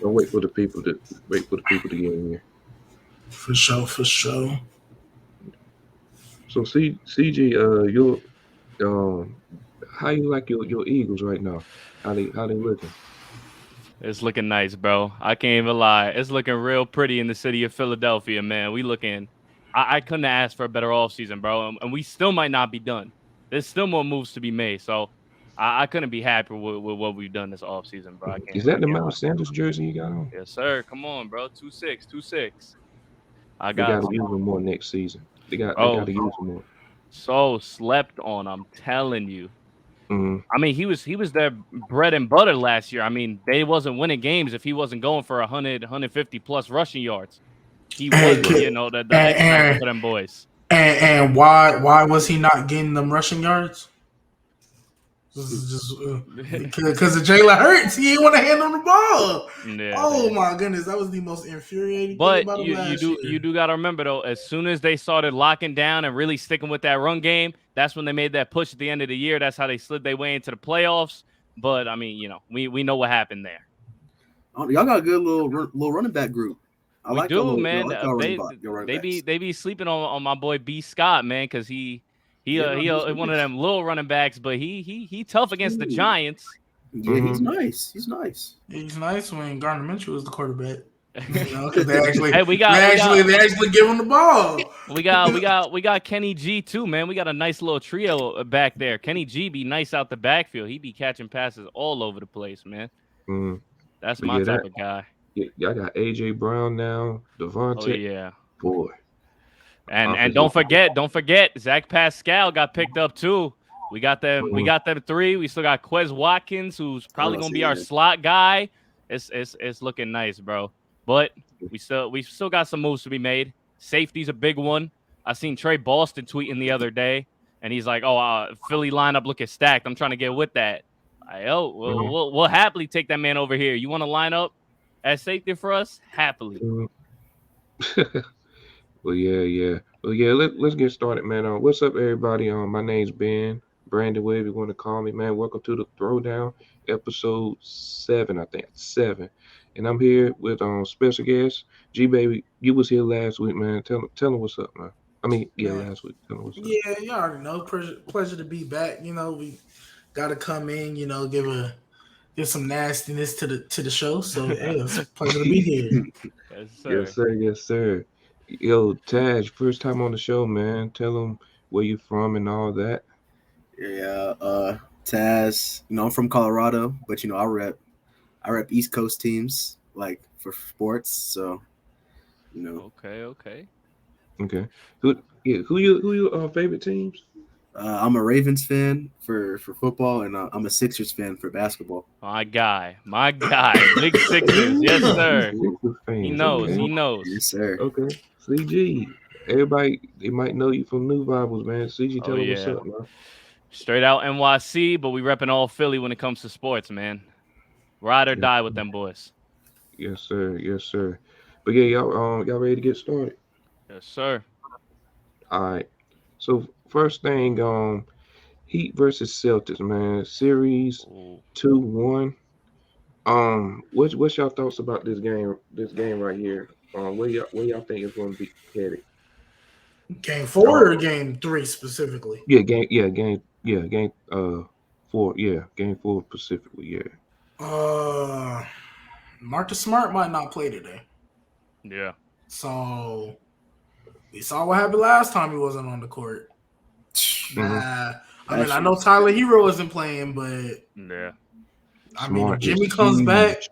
I'll wait for the people to get in here. For sure, for sure. So CG, your um, how you like your Eagles right now? How they looking? It's looking nice, bro. I can't even lie. It's looking real pretty in the city of Philadelphia, man. We looking. I couldn't ask for a better offseason, bro. And we still might not be done. There's still more moves to be made. So I couldn't be happy with what we've done this offseason, bro. Is I that the can't lie. Miles Sanders jersey you got on? Yes, sir. Come on, bro. 2-6, 2-6. I They got got to you, use him more next season. They got bro. to use him more. So slept on. I'm telling you. Mm-hmm. I mean, he was their bread and butter last year. I mean, they wasn't winning games if he wasn't going for 150 plus rushing yards. He Hey, was, Right. the and X factor and for them boys. and why was he not getting them rushing yards? This is just because of Jalen Hurts. He didn't want to hand on the ball. Yeah, Oh they. my goodness, that was the most infuriating thing But about him you last do you year. do got to remember though, as soon as they started locking down and really sticking with that run game, that's when they made that push at the end of the year. That's how they slid their way into the playoffs. But I mean, we know what happened there. Oh, y'all got a good little running back group. We do, I man. like y'all running back, your running backs. They be sleeping on my boy B Scott, man, because Yeah, no, he's one of nice. them little running backs, but he tough against the Ooh. Giants. Yeah, he's Mm-hmm. nice. He's nice. He's nice when Gardner Minshew was the quarterback. Because they actually, Hey, they actually give him the ball. we got Kenny G too, man. We got a nice little trio back there. Kenny G be nice out the backfield. He be catching passes all over the place, man. Mm-hmm. That's But my yeah, type of guy. I got AJ Brown now, Oh Devontae. yeah. Boy, And offensive. don't forget, Zach Pascal got picked up too. We Mhm. got them three. We still got Quez Watkins, who's probably gonna see be our that. slot guy. It's looking nice, bro. But we still got some moves to be made. Safety's a big one. I seen Trey Boston tweeting the other day, and he's like, "Oh, Philly lineup looking stacked. I'm trying to get with that." Mhm. We'll happily take that man over here. You want to line up at safety for us? Happily. Mhm. Well, yeah. Well, yeah. Let's get started, man. What's up, everybody? My name's Ben Brandon, whatever you want to call me, man. Welcome to the Throwdown, episode 7, I think 7, and I'm here with special guest G Baby. You was here last week, man. Tell him what's up, man. I mean, yeah, Man, last week. Tell him what's up. yeah, you already know. Pleasure to be back. We got to come in. Give some nastiness to the show. So hey, it's a pleasure to be here. Yes, Yes, sir. sir. Yes, sir. Yo, Taj, first time on the show, man. Tell him where you from and all that. Yeah, Taz. I'm from Colorado, but I rep East Coast teams like for sports. So you know, Okay. Okay. Who your favorite teams? I'm a Ravens fan for football, and I'm a Sixers fan for basketball. My guy, Big Sixers, yes sir. Sixers He fans. knows, Okay. he knows. Yes, sir. Okay. CG. Everybody, they might know you from New Bibles, man. CG, Oh tell them what's yeah, up, man. straight out NYC, but we repping all Philly when it comes to sports, man. Ride or Yes, die with them boys. yes, sir. Yes, sir. But yeah, y'all ready to get started? Yes sir. All right. So first thing, Heat versus Celtics, man. Series Ooh. 2-1. What's y'all thoughts about this game? This game right here. Where y'all think it's going to be headed? Game Um, 4 or game 3 specifically? game 4, game 4 specifically, yeah. Uh, Marcus Smart might not play today. Yeah. So we saw what happened last time he wasn't on the court. I know Tyler Hero isn't playing, but Yeah. I mean, if Smart is Jimmy comes back, huge.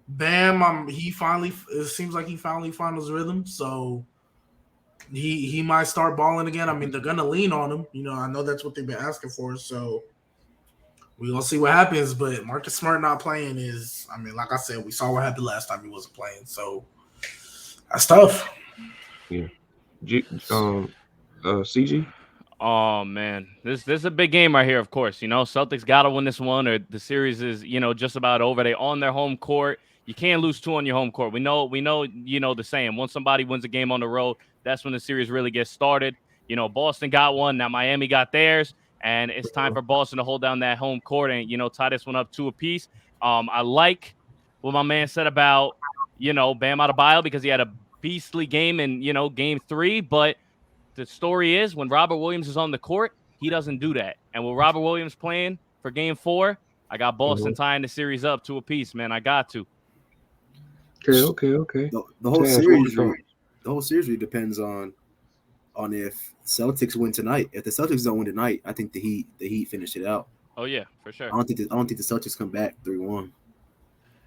bam, it seems like he finally found his rhythm. So he might start balling again. I mean, they're gonna lean on him. I know that's what they've been asking for. So we're gonna see what happens. But Marcus Smart not playing is, I mean, like I said, we saw what happened last time he wasn't playing. So that's tough. Yeah. CG. Oh man, this is a big game right here. Of course, Celtics gotta win this one, or the series is just about over. They on their home court. You can't lose two on your home court. We know. The saying. Once somebody wins a game on the road, that's when the series really gets started. Boston got one. Now Miami got theirs, and it's time for Boston to hold down that home court and tie this one up 2 apiece. I like what my man said about, Bam Adebayo because he had a beastly game in, game 3. But the story is when Robert Williams is on the court, he doesn't do that. And with Robert Williams playing for game 4, I got Boston tying the series up to a piece, man. I got to. Okay. The whole Taz, series, the whole series really depends on if Celtics win tonight. If the Celtics don't win tonight, I think the Heat finish it out. Oh yeah, for sure. I don't think the Celtics come back 3-1.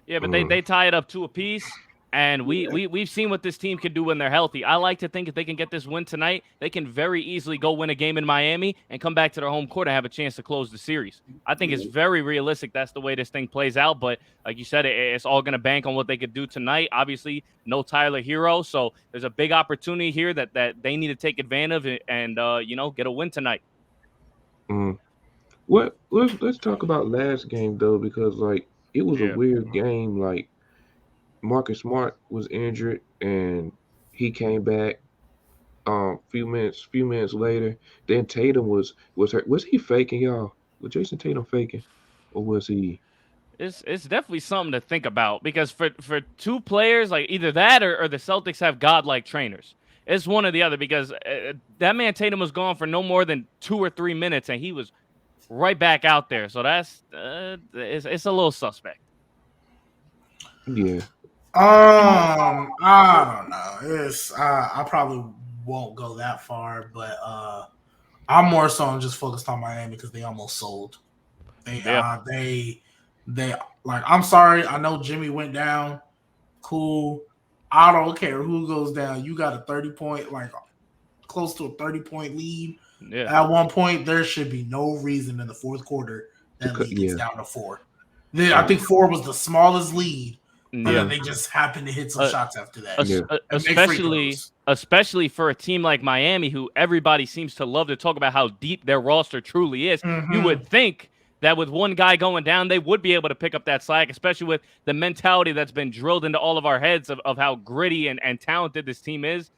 Yeah, but they tie it up to a piece, and we've seen what this team can do when they're healthy. I like to think if they can get this win tonight, they can very easily go win a game in Miami and come back to their home court and have a chance to close the series. I think it's very realistic. That's the way this thing plays out. But like you said, it's all going to bank on what they could do tonight. Obviously, no Tyler Hero, so there's a big opportunity here that they need to take advantage of and get a win tonight. Let's talk about last game though, because like it was a weird game. Like Marcus Smart was injured and he came back few minutes later. Then Tatum was hurt. Was he faking, y'all? Was Jason Tatum faking? Or was he? It's definitely something to think about because for two players, like either that or the Celtics have godlike trainers. It's one or the other because that man Tatum was gone for no more than 2 or 3 minutes and he was right back out there. So that's it's a little suspect. Yeah. I don't know. It's I probably won't go that far, but I'm more so just focused on Miami because they almost sold. They like. I'm sorry. I know Jimmy went down. Cool. I don't care who goes down. You got a 30-point, like close to a 30-point lead. Yeah. At one point, there should be no reason in the fourth quarter that lead gets down to 4. I think 4 was the smallest lead. And then they just happened to hit some shots after that. Especially for a team like Miami, who everybody seems to love to talk about how deep their roster truly is. Mm-hmm. You would think that with one guy going down, they would be able to pick up that slack, especially with the mentality that's been drilled into all of our heads of how gritty and talented this team is.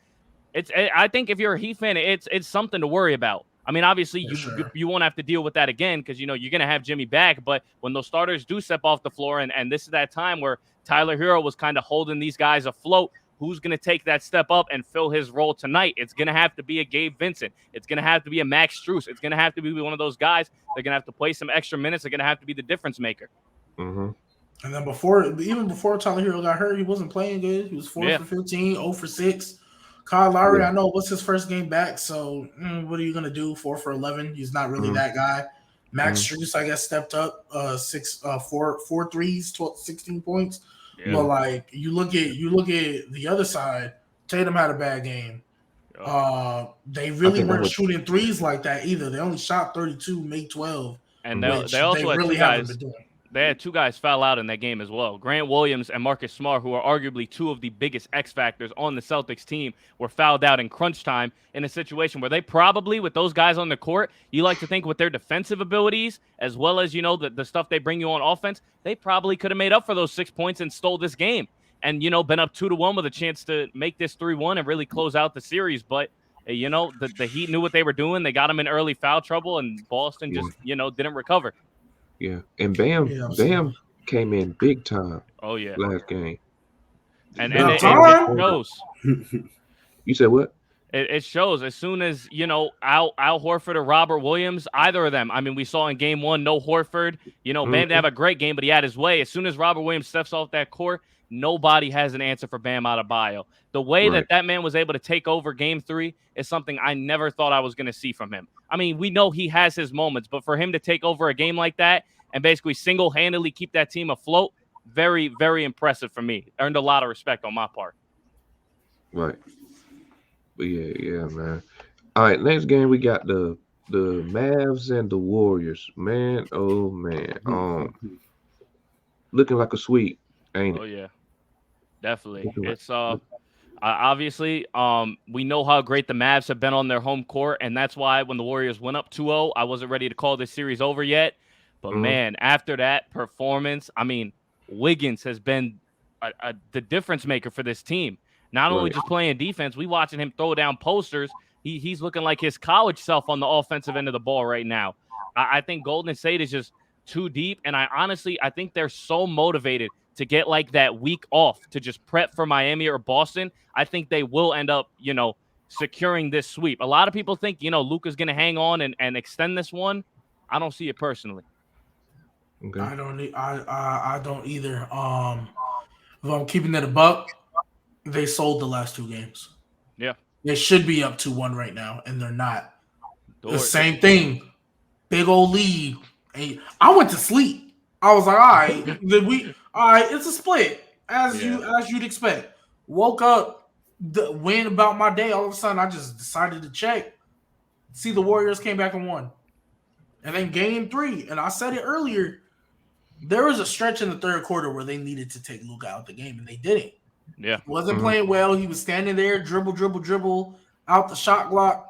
I think if you're a Heat fan, it's something to worry about. I mean, obviously, you won't have to deal with that again because, you're going to have Jimmy back. But when those starters do step off the floor, and this is that time where Tyler Hero was kind of holding these guys afloat, who's going to take that step up and fill his role tonight? It's going to have to be a Gabe Vincent. It's going to have to be a Max Strus. It's going to have to be one of those guys. They're going to have to play some extra minutes. They're going to have to be the difference maker. Mm-hmm. And then before Tyler Hero got hurt, he wasn't playing good. He was 4 for 15, 0 for 6. Kyle Lowry, I know it was his first game back, so what are you going to do? 4 for 11. He's not really that guy. Max Strus, I guess, stepped up 4 threes, 16 points. Yeah. But like you look at the other side, Tatum had a bad game. They really weren't shooting threes like that either. They only shot 32, made 12. And they also had 2 guys. They had 2 guys foul out in that game as well. Grant Williams and Marcus Smart, who are arguably 2 of the biggest X factors on the Celtics team, were fouled out in crunch time in a situation where they probably, with those guys on the court, you like to think with their defensive abilities, as well as, the stuff they bring you on offense, they probably could have made up for those 6 points and stole this game and, been up 2-1 with a chance to make this 3-1 and really close out the series. But, the Heat knew what they were doing. They got them in early foul trouble, and Boston just, didn't recover. Yeah, and Bam came in big time. Oh yeah, last game. And it shows. You said what? It shows as soon as Al Horford or Robert Williams, either of them. I mean, we saw in game 1, no Horford. Bam didn't have a great game, but he had his way. As soon as Robert Williams steps off that court, nobody has an answer for Bam Adebayo. The way that man was able to take over game 3 is something I never thought I was going to see from him. I mean, we know he has his moments, but for him to take over a game like that and basically single-handedly keep that team afloat, very, very impressive for me. Earned a lot of respect on my part. Right. But yeah, man. All right, next game we got the Mavs and the Warriors. Man, oh man. Looking like a sweep, ain't it? Oh yeah. Definitely. It's obviously, we know how great the Mavs have been on their home court, and that's why when the Warriors went up 2-0, I wasn't ready to call this series over yet. But man, after that performance, I mean, Wiggins has been the difference maker for this team. Not only just playing defense, we watching him throw down posters. He's looking like his college self on the offensive end of the ball right now. I think Golden State is just too deep, and I think they're so motivated to get like that week off to just prep for Miami or Boston, I think they will end up, securing this sweep. A lot of people think, Luka's going to hang on and extend this one. I don't see it personally. Okay. I don't either. If I'm keeping it a buck, they sold the last 2 games. Yeah. They should be up 2-1 right now, and they're not. The same thing. Big old lead. I went to sleep. I was like, all right, it's a split, as you'd expect. Woke up, went about my day. All of a sudden, I just decided to check. See, the Warriors came back and won. And then game 3, and I said it earlier, there was a stretch in the third quarter where they needed to take Luka out the game, and they didn't. Yeah. He wasn't playing well. He was standing there, dribble, out the shot clock,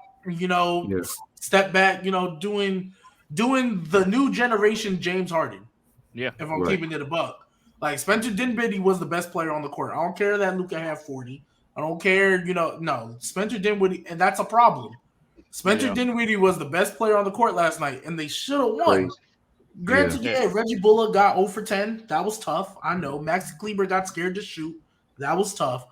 step back, doing the new generation James Harden. Yeah. If I'm keeping it a buck. Like, Spencer Dinwiddie was the best player on the court. I don't care that Luka had 40. I don't care, no. Spencer Dinwiddie, and that's a problem. Spencer Dinwiddie was the best player on the court last night, and they should have won. Crazy. Granted, Reggie Bullock got 0 for 10. That was tough. I know. Maxi Kleber got scared to shoot. That was tough.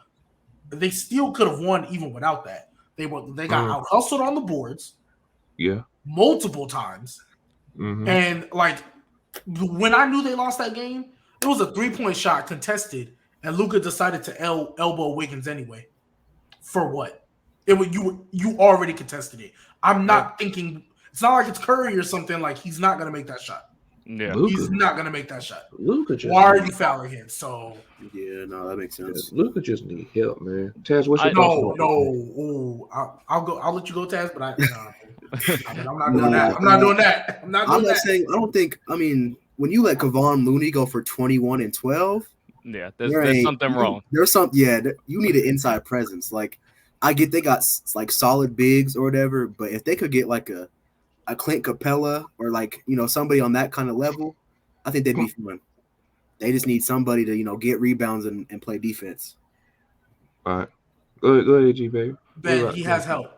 They still could have won even without that. They got out hustled on the boards. Yeah. Multiple times. Mm-hmm. And like when I knew they lost that game, it was a 3-point shot contested, and Luka decided to elbow Wiggins anyway. For what? You already contested it. I'm not thinking. It's not like it's Curry or something. Like, he's not gonna make that shot. Yeah, he's not gonna make that shot. Why are you fouling him? So no, that makes sense. Luka just need help, man. Taz, what's your I'll let you go, Taz. But I'm not doing that. I'm not doing that. I'm not saying. I don't think. I mean, when you let Kevon Looney go for 21 and 12, there's something wrong. There's something. Yeah, you need an inside presence. Like, I get they got like solid bigs or whatever, but if they could get like a Clint Capella or like, somebody on that kind of level, I think they'd be fun. They just need somebody to, get rebounds and play defense. All right. Go ahead, G, baby. Ben, he has help.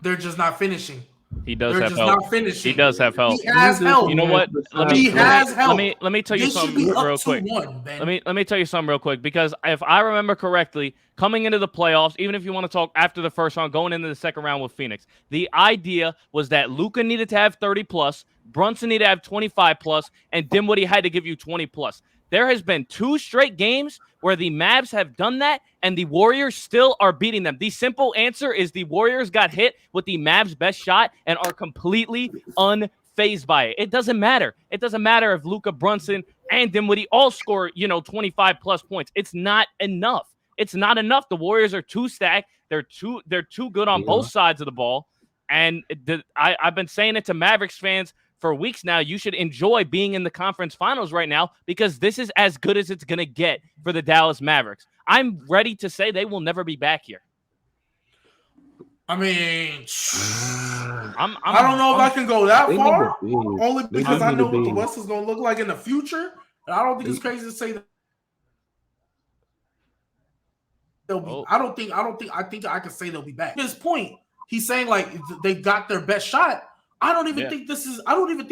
They're just not finishing. He does have help. Not finishing. He does have help. He has help. You know what? Let me tell you something real quick. Let me tell you something real quick, because if I remember correctly, coming into the playoffs, even if you want to talk after the first round, going into the second round with Phoenix, the idea was that Luka needed to have 30 plus, Brunson needed to have 25 plus, and Dinwiddie had to give you 20 plus. There has been 2 straight games where the Mavs have done that, and the Warriors still are beating them. The simple answer is the Warriors got hit with the Mavs' best shot and are completely unfazed by it. It doesn't matter. It doesn't matter if Luka, Brunson, and Dinwiddie all score, 25 plus points. It's not enough. It's not enough. The Warriors are too stacked. They're too good on both sides of the ball. And I've been saying it to Mavericks fans for weeks now. You should enjoy being in the conference finals right now, because this is as good as it's going to get for the Dallas Mavericks. I'm ready to say they will never be back here. I mean, I don't know if I can go that far, only because I know what the West is going to look like in the future. And I don't think it's crazy to say that. I think I can say they'll be back. At this point, he's saying like they got their best shot. I don't even think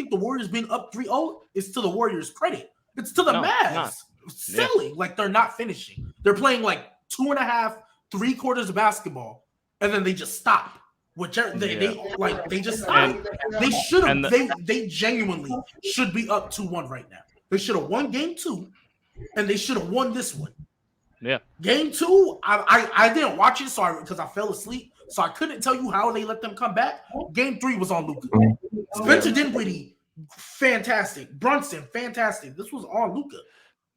the Warriors being up 3-0 is to the Warriors' credit. It's to the Mavs. Silly. Like, they're not finishing. They're playing like 2.5, 3 quarters of basketball, and then they just stop. Whichever they just stop. They should have. They genuinely should be up 2-1 right now. They should have won game 2, and they should have won this one. Yeah. Game 2, I didn't watch it, because I fell asleep. So I couldn't tell you how they let them come back. Game 3 was on Luka. Spencer Dinwiddie, fantastic. Brunson, fantastic. This was on Luka.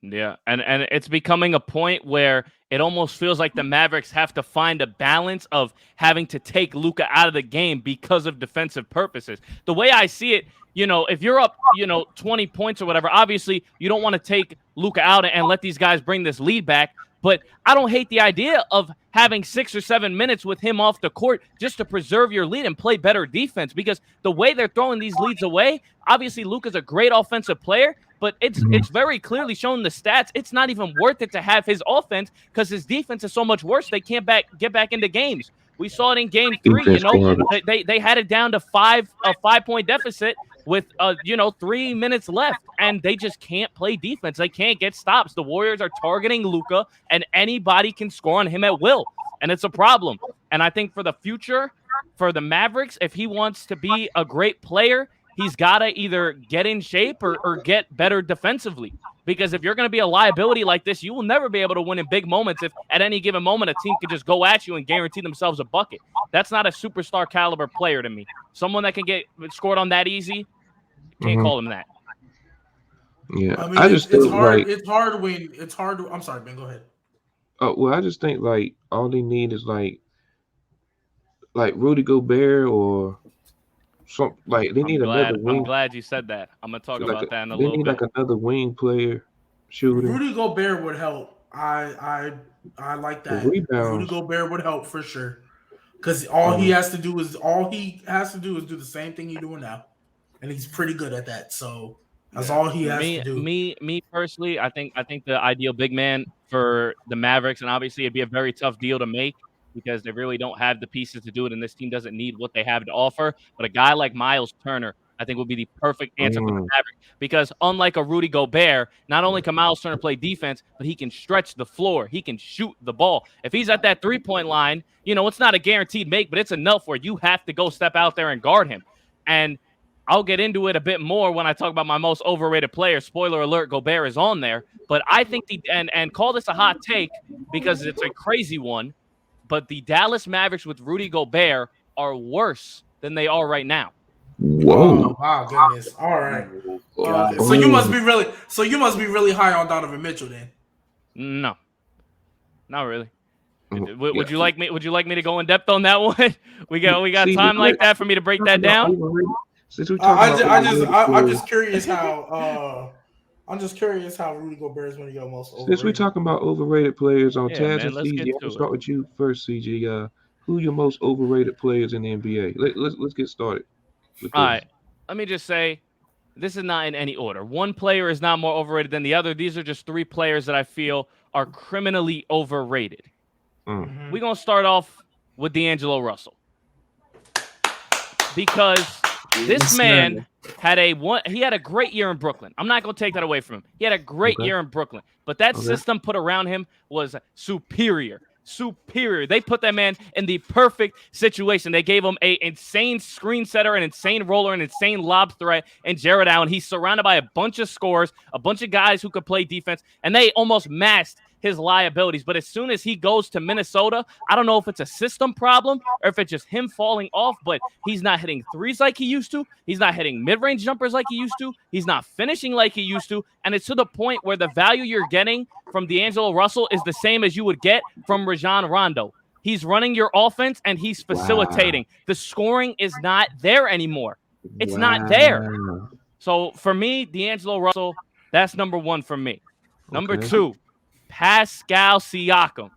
Yeah, and it's becoming a point where it almost feels like the Mavericks have to find a balance of having to take Luka out of the game because of defensive purposes. The way I see it, if you're up, 20 points or whatever, obviously you don't want to take Luka out and let these guys bring this lead back. But I don't hate the idea of having 6 or 7 minutes with him off the court just to preserve your lead and play better defense, because the way they're throwing these leads away, obviously Luka's a great offensive player, but it's very clearly shown the stats. It's not even worth it to have his offense because his defense is so much worse. They can't get back into games. We saw it in game 3. Defense garbage. They had it down to a 5-point deficit with 3 minutes left, and they just can't play defense. They can't get stops. The Warriors are targeting Luka, and anybody can score on him at will, and it's a problem. And I think for the future, for the Mavericks, if he wants to be a great player, he's got to either get in shape or get better defensively. Because if you're going to be a liability like this, you will never be able to win in big moments if at any given moment a team could just go at you and guarantee themselves a bucket. That's not a superstar caliber player to me. Someone that can get scored on that easy, can't call him that. Yeah, I mean, I just it's think hard. like, It's hard when it's hard. I'm sorry, Ben. Go ahead. oh well, I just think like all they need is like Rudy Gobert or some like they need another I'm wing. glad you said that. I'm gonna talk Like about that in a they little need bit. like another wing player shooting. Rudy Gobert would help. I like The that. Rudy rebounds. Gobert would help for sure. Because all he has to do is do the same thing he's doing now, and he's pretty good at that. So that's all he has to do. Me personally, I think the ideal big man for the Mavericks, and obviously it'd be a very tough deal to make because they really don't have the pieces to do it, and this team doesn't need what they have to offer. But a guy like Miles Turner, I think, would be the perfect answer for the Mavericks because unlike a Rudy Gobert, not only can Miles Turner play defense, but he can stretch the floor. He can shoot the ball. If he's at that three-point line, it's not a guaranteed make, but it's enough where you have to go step out there and guard him. And I'll get into it a bit more when I talk about my most overrated player. Spoiler alert, Gobert is on there. But I think and call this a hot take because it's a crazy one, but the Dallas Mavericks with Rudy Gobert are worse than they are right now. Whoa! Oh, wow, goodness. All right. Okay. So you must be really high on Donovan Mitchell then. No, not really. Would you like me? Would you like me to go in depth on that one? We got time like that for me to break that down. Since we I'm just curious how. I'm just curious how Rudy Gobert is one of your most overrated. Since we're talking about overrated players on Yeah, Taz man, and let's CG, get I'm to gonna it. start with you first, CG. Who your most overrated players in the NBA? Let's get started. All right, let me just say, this is not in any order. One player is not more overrated than the other. These are just 3 players that I feel are criminally overrated. We're gonna start off with D'Angelo Russell because this man had a great year in Brooklyn. I'm not going to take that away from him. He had a great year in Brooklyn, but that system put around him was superior. They put that man in the perfect situation. They gave him an insane screen setter, an insane roller, an insane lob threat, and Jared Allen. He's surrounded by a bunch of scorers, a bunch of guys who could play defense, and they almost masked his liabilities. But as soon as he goes to Minnesota, I don't know if it's a system problem or if it's just him falling off, but he's not hitting threes like he used to. He's not hitting mid-range jumpers like he used to. He's not finishing like he used to. And it's to the point where the value you're getting from D'Angelo Russell is the same as you would get from Rajon Rondo. He's running your offense and he's facilitating. Wow. The scoring is not there anymore. It's not there. So for me, D'Angelo Russell, that's number 1 for me. Number 2, Pascal Siakam.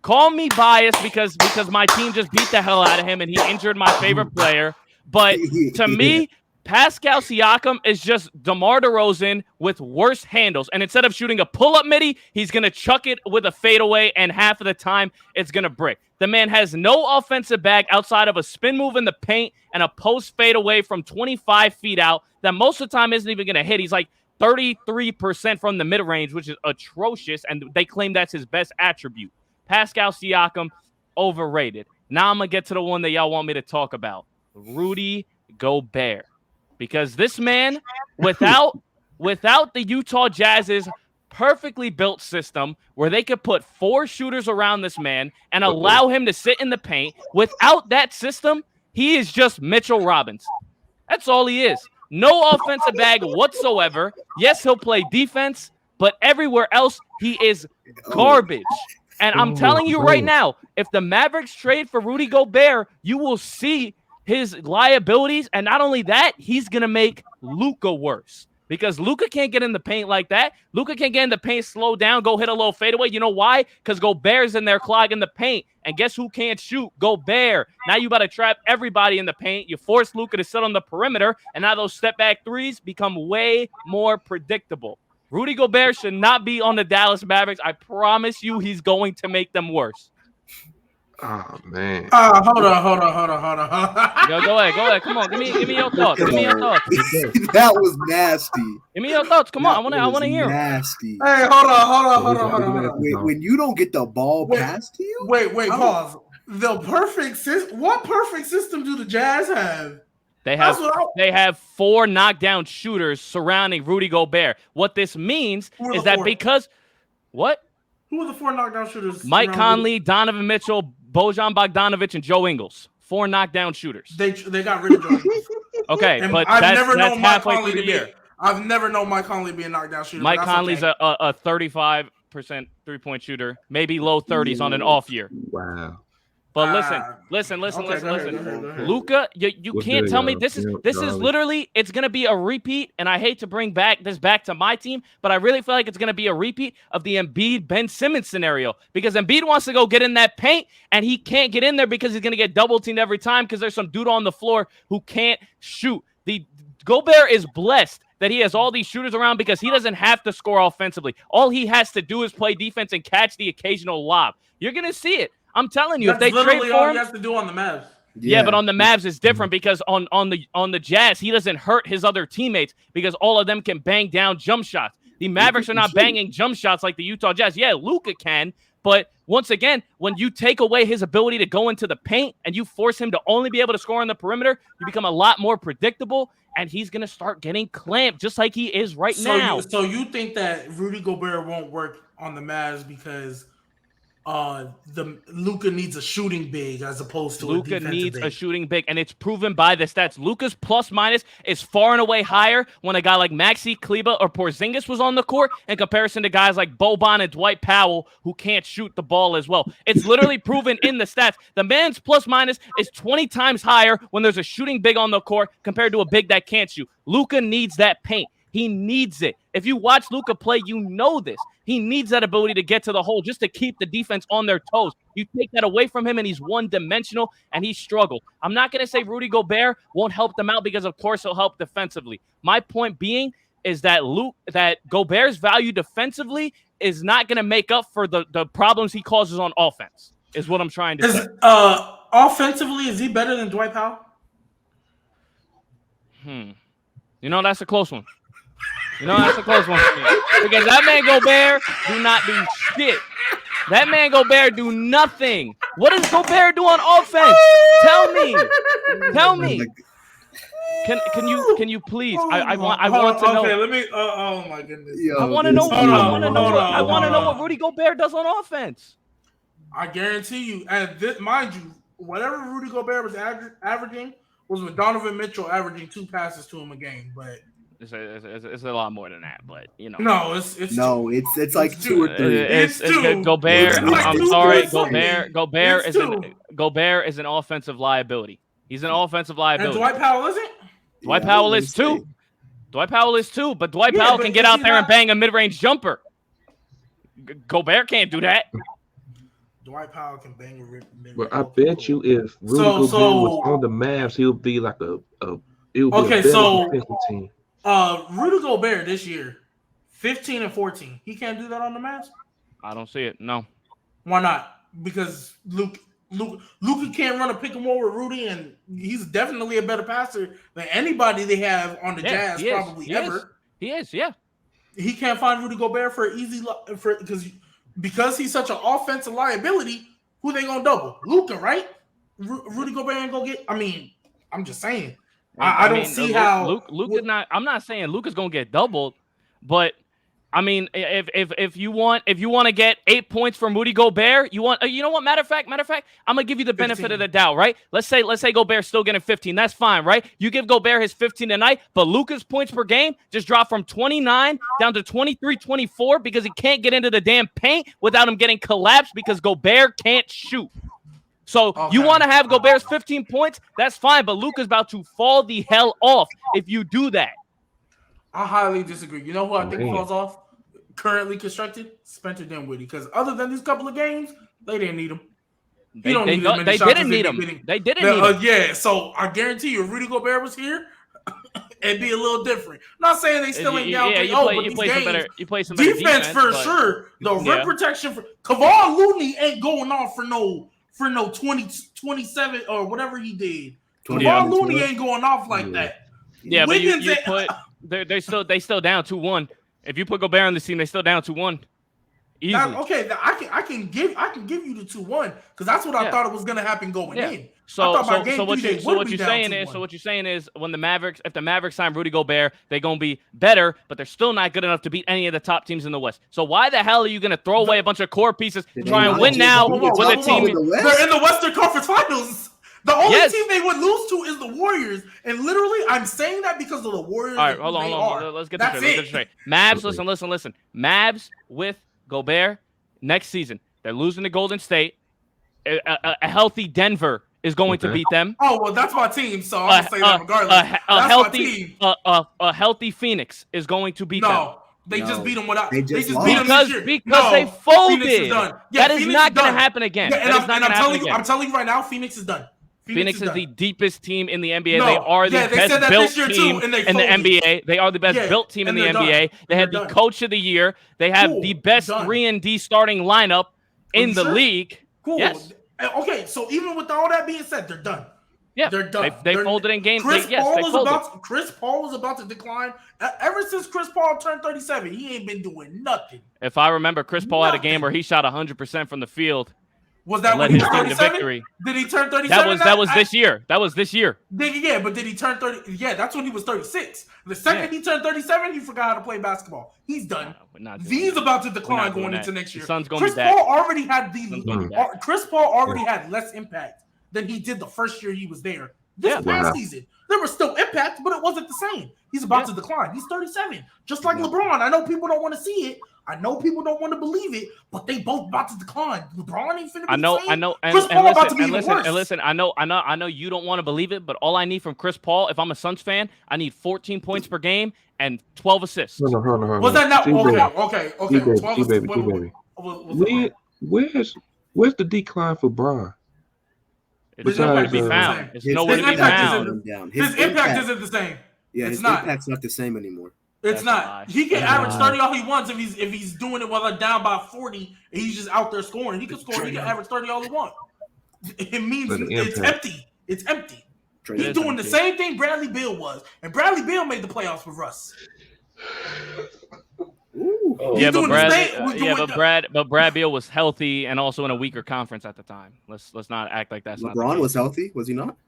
Call me biased because my team just beat the hell out of him and he injured my favorite player. But to me, Pascal Siakam is just DeMar DeRozan with worse handles. And instead of shooting a pull-up midi, he's going to chuck it with a fadeaway, and half of the time it's going to brick. The man has no offensive bag outside of a spin move in the paint and a post fadeaway from 25 feet out that most of the time isn't even going to hit. He's like 33% from the mid-range, which is atrocious, and they claim that's his best attribute. Pascal Siakam, overrated. Now I'm going to get to the one that y'all want me to talk about, Rudy Gobert. Because this man, without the Utah Jazz's perfectly built system where they could put 4 shooters around this man and allow him to sit in the paint, without that system, he is just Mitchell Robinson. That's all he is. No offensive bag whatsoever. Yes, he'll play defense, but everywhere else, he is garbage. And I'm telling you right now, if the Mavericks trade for Rudy Gobert, you will see his liabilities. And not only that, he's going to make Luka worse. Because Luka can't get in the paint like that. Luka can't get in the paint, slow down, go hit a little fadeaway. You know why? Because Gobert's in there clogging the paint. And guess who can't shoot? Gobert. Now you got to trap everybody in the paint. You force Luka to sit on the perimeter. And now those step-back threes become way more predictable. Rudy Gobert should not be on the Dallas Mavericks. I promise you he's going to make them worse. Oh man. Hold on. Yo, go ahead. Come on, give me your thoughts. Give me your thoughts. That was nasty. Give me your thoughts. Come on, I That want to was hear 'em. nasty. Hey, hold on. When you don't get the ball passed to you, Wait, pause. What perfect system do the Jazz have? They have 4 knockdown shooters surrounding Rudy Gobert. What this means is that because what? Who are the 4 knockdown shooters? Mike Conley, Donovan Mitchell, Bojan Bogdanovic, and Joe Ingles. 4 knockdown shooters. They got rid of Joe Ingles. Okay, And but I've never known Mike halfway Conley through the year. I've never known Mike Conley be a knockdown shooter. Mike Conley's a 35% 3-point shooter, maybe low 30s on an off year. Wow. But listen. Luka, you can't tell me this is literally, it's going to be a repeat, and I hate to bring back to my team, but I really feel like it's going to be a repeat of the Embiid Ben Simmons scenario, because Embiid wants to go get in that paint, and he can't get in there because he's going to get double teamed every time because there's some dude on the floor who can't shoot. The Gobert is blessed that he has all these shooters around because he doesn't have to score offensively. All he has to do is play defense and catch the occasional lob. You're going to see it. I'm telling you, if they trade for him, he has to do on the Mavs. Yeah, but on the Mavs it's different because on the Jazz he doesn't hurt his other teammates because all of them can bang down jump shots. The Mavericks are not banging jump shots like the Utah Jazz. Yeah, Luka can, but once again, when you take away his ability to go into the paint and you force him to only be able to score on the perimeter, you become a lot more predictable, and he's gonna start getting clamped just like he is now. So you think that Rudy Gobert won't work on the Mavs because the Luka needs a shooting big as opposed to Luka needs a shooting big, and it's proven by the stats. Luka's plus minus is far and away higher when a guy like Maxi Kleber or Porzingis was on the court in comparison to guys like Boban and Dwight Powell who can't shoot the ball as well. It's literally proven in the stats. The man's plus minus is 20 times higher when there's a shooting big on the court compared to a big that can't shoot. Luka needs that paint. He needs it. If you watch Luka play, you know this. He needs that ability to get to the hole just to keep the defense on their toes. You take that away from him, and he's one-dimensional, and he struggled. I'm not going to say Rudy Gobert won't help them out because, of course, he'll help defensively. My point being is that Gobert's value defensively is not going to make up for the problems he causes on offense, is what I'm trying to say. Offensively, is he better than Dwight Powell? That's a close one. That's a close one for me. Because that man Gobert do not do shit. That man Gobert do nothing. What does Gobert do on offense? Tell me. Can you please? I want to know. Okay, let me. Oh my goodness. I want to know. I want to know what Rudy Gobert does on offense. I guarantee you, and mind you, whatever Rudy Gobert was averaging was with Donovan Mitchell averaging 2 passes to him a game, but. It's a lot more than that, but No, it's like 2 or 3. It's two. Gobert. I'm sorry, Gobert is an offensive liability. He's an offensive liability. And Dwight Powell isn't. Dwight Powell is too. Dwight Powell is too, but Dwight Powell can get out there and bang a mid-range jumper. Gobert can't do that. Dwight Powell can bang a mid-range. But I bet you if Rudy Gobert was on the Mavs, he'll be like a defensive team. Rudy Gobert this year, 15 and 14. He can't do that on the Mavs? I don't see it. No. Why not? Because Luka can't run a pick and roll with Rudy, and he's definitely a better passer than anybody they have on the Jazz probably ever. He is, yeah. He can't find Rudy Gobert for easy because he's such an offensive liability. Who they gonna double? Luka, right? Rudy Gobert ain't gonna get. I mean, I'm just saying. I don't see how Luka's not. I'm not saying Luka's gonna get doubled, but I mean, if you want to get 8 points from Rudy Gobert, you want. You know what? Matter of fact, I'm gonna give you the benefit 15. Of the doubt, right? Let's say Gobert's still getting 15. That's fine, right? You give Gobert his 15 tonight, but Luka's points per game just dropped from 29 down to 23, 24 because he can't get into the damn paint without him getting collapsed because Gobert can't shoot. So you want to have Gobert's 15 points? That's fine, but Luka's about to fall the hell off if you do that. I highly disagree. You know who I think falls off? Currently constructed? Spencer Dinwiddie. Because other than these couple of games, they didn't need him. They didn't need him. Yeah, so I guarantee you, if Rudy Gobert was here, it'd be a little different. Not saying they still ain't down 3-0, but you play some better defense for sure. The rim protection for Kevon Looney ain't going off for no for no 20, 27 or whatever he did. 20, Kevon 20. Looney ain't going off like that. Yeah, but you Wiggins put they still down 2-1. If you put Gobert on this team, they still down 2-1. Easily. I can give you the 2-1 because that's what I thought it was gonna happen going in. So what you're saying is when the Mavericks, if the Mavericks sign Rudy Gobert, they're gonna be better, but they're still not good enough to beat any of the top teams in the West. So why the hell are you gonna throw away a bunch of core pieces, try and win now with a team? They're in the Western Conference Finals. The only team they would lose to is the Warriors, and literally, I'm saying that because of the Warriors. All right, hold on. Let's get this straight. Mavs, listen. Mavs with Gobert next season, they're losing to Golden State. A healthy Denver is going to beat them. Oh well, that's my team, so I'm gonna say that regardless. A healthy Phoenix is going to beat them. No, they just beat them without. They just beat them this year. Because they folded. Phoenix is done. Yeah, that is not going to happen again. Yeah, I'm telling you right now, Phoenix is done. Phoenix is the deepest team in the NBA. They are the best built team in the NBA. They are the best built team in the NBA. They had the coach of the year. They have the best 3-and-D starting lineup in the league. Cool. Yes. Okay, so even with all that being said, they're done. Yeah, they're done. They folded in games. Chris Paul was about to decline. Ever since Chris Paul turned 37, he ain't been doing nothing. If I remember, Chris Paul had a game where he shot 100% from the field. Was that when he was 37? Did he turn 37? That was this year. That was this year. But did he turn 30? Yeah, that's when he was 36. The second he turned 37, he forgot how to play basketball. He's done. V's about to decline going into next year. Chris Paul already had Chris Paul already had less impact than he did the first year he was there. This past season, there was still impact, but it wasn't the same. He's about to decline. He's 37, just like LeBron. I know people don't want to see it. I know people don't want to believe it, but they both about to decline. LeBron ain't finna be I know. Chris Paul about to be even worse. And listen, I know you don't want to believe it, but all I need from Chris Paul, if I'm a Suns fan, I need 14 points per game and 12 assists. Hold on. Was that not okay? Where's the decline for Bron? It's nowhere to be found. It's nowhere to be found. His impact isn't the same. Yeah, his impact's not the same anymore. It's not. He can average 30 all he wants if he's doing it while they're down by 40 and he's just out there scoring. He can score. He can average 30 all he wants. It means it's empty. It's empty. He's doing the same thing Bradley Beal was, and Bradley Beal made the playoffs with Russ. But Brad Beal was healthy and also in a weaker conference at the time. Let's not act like that's LeBron was healthy, was he not?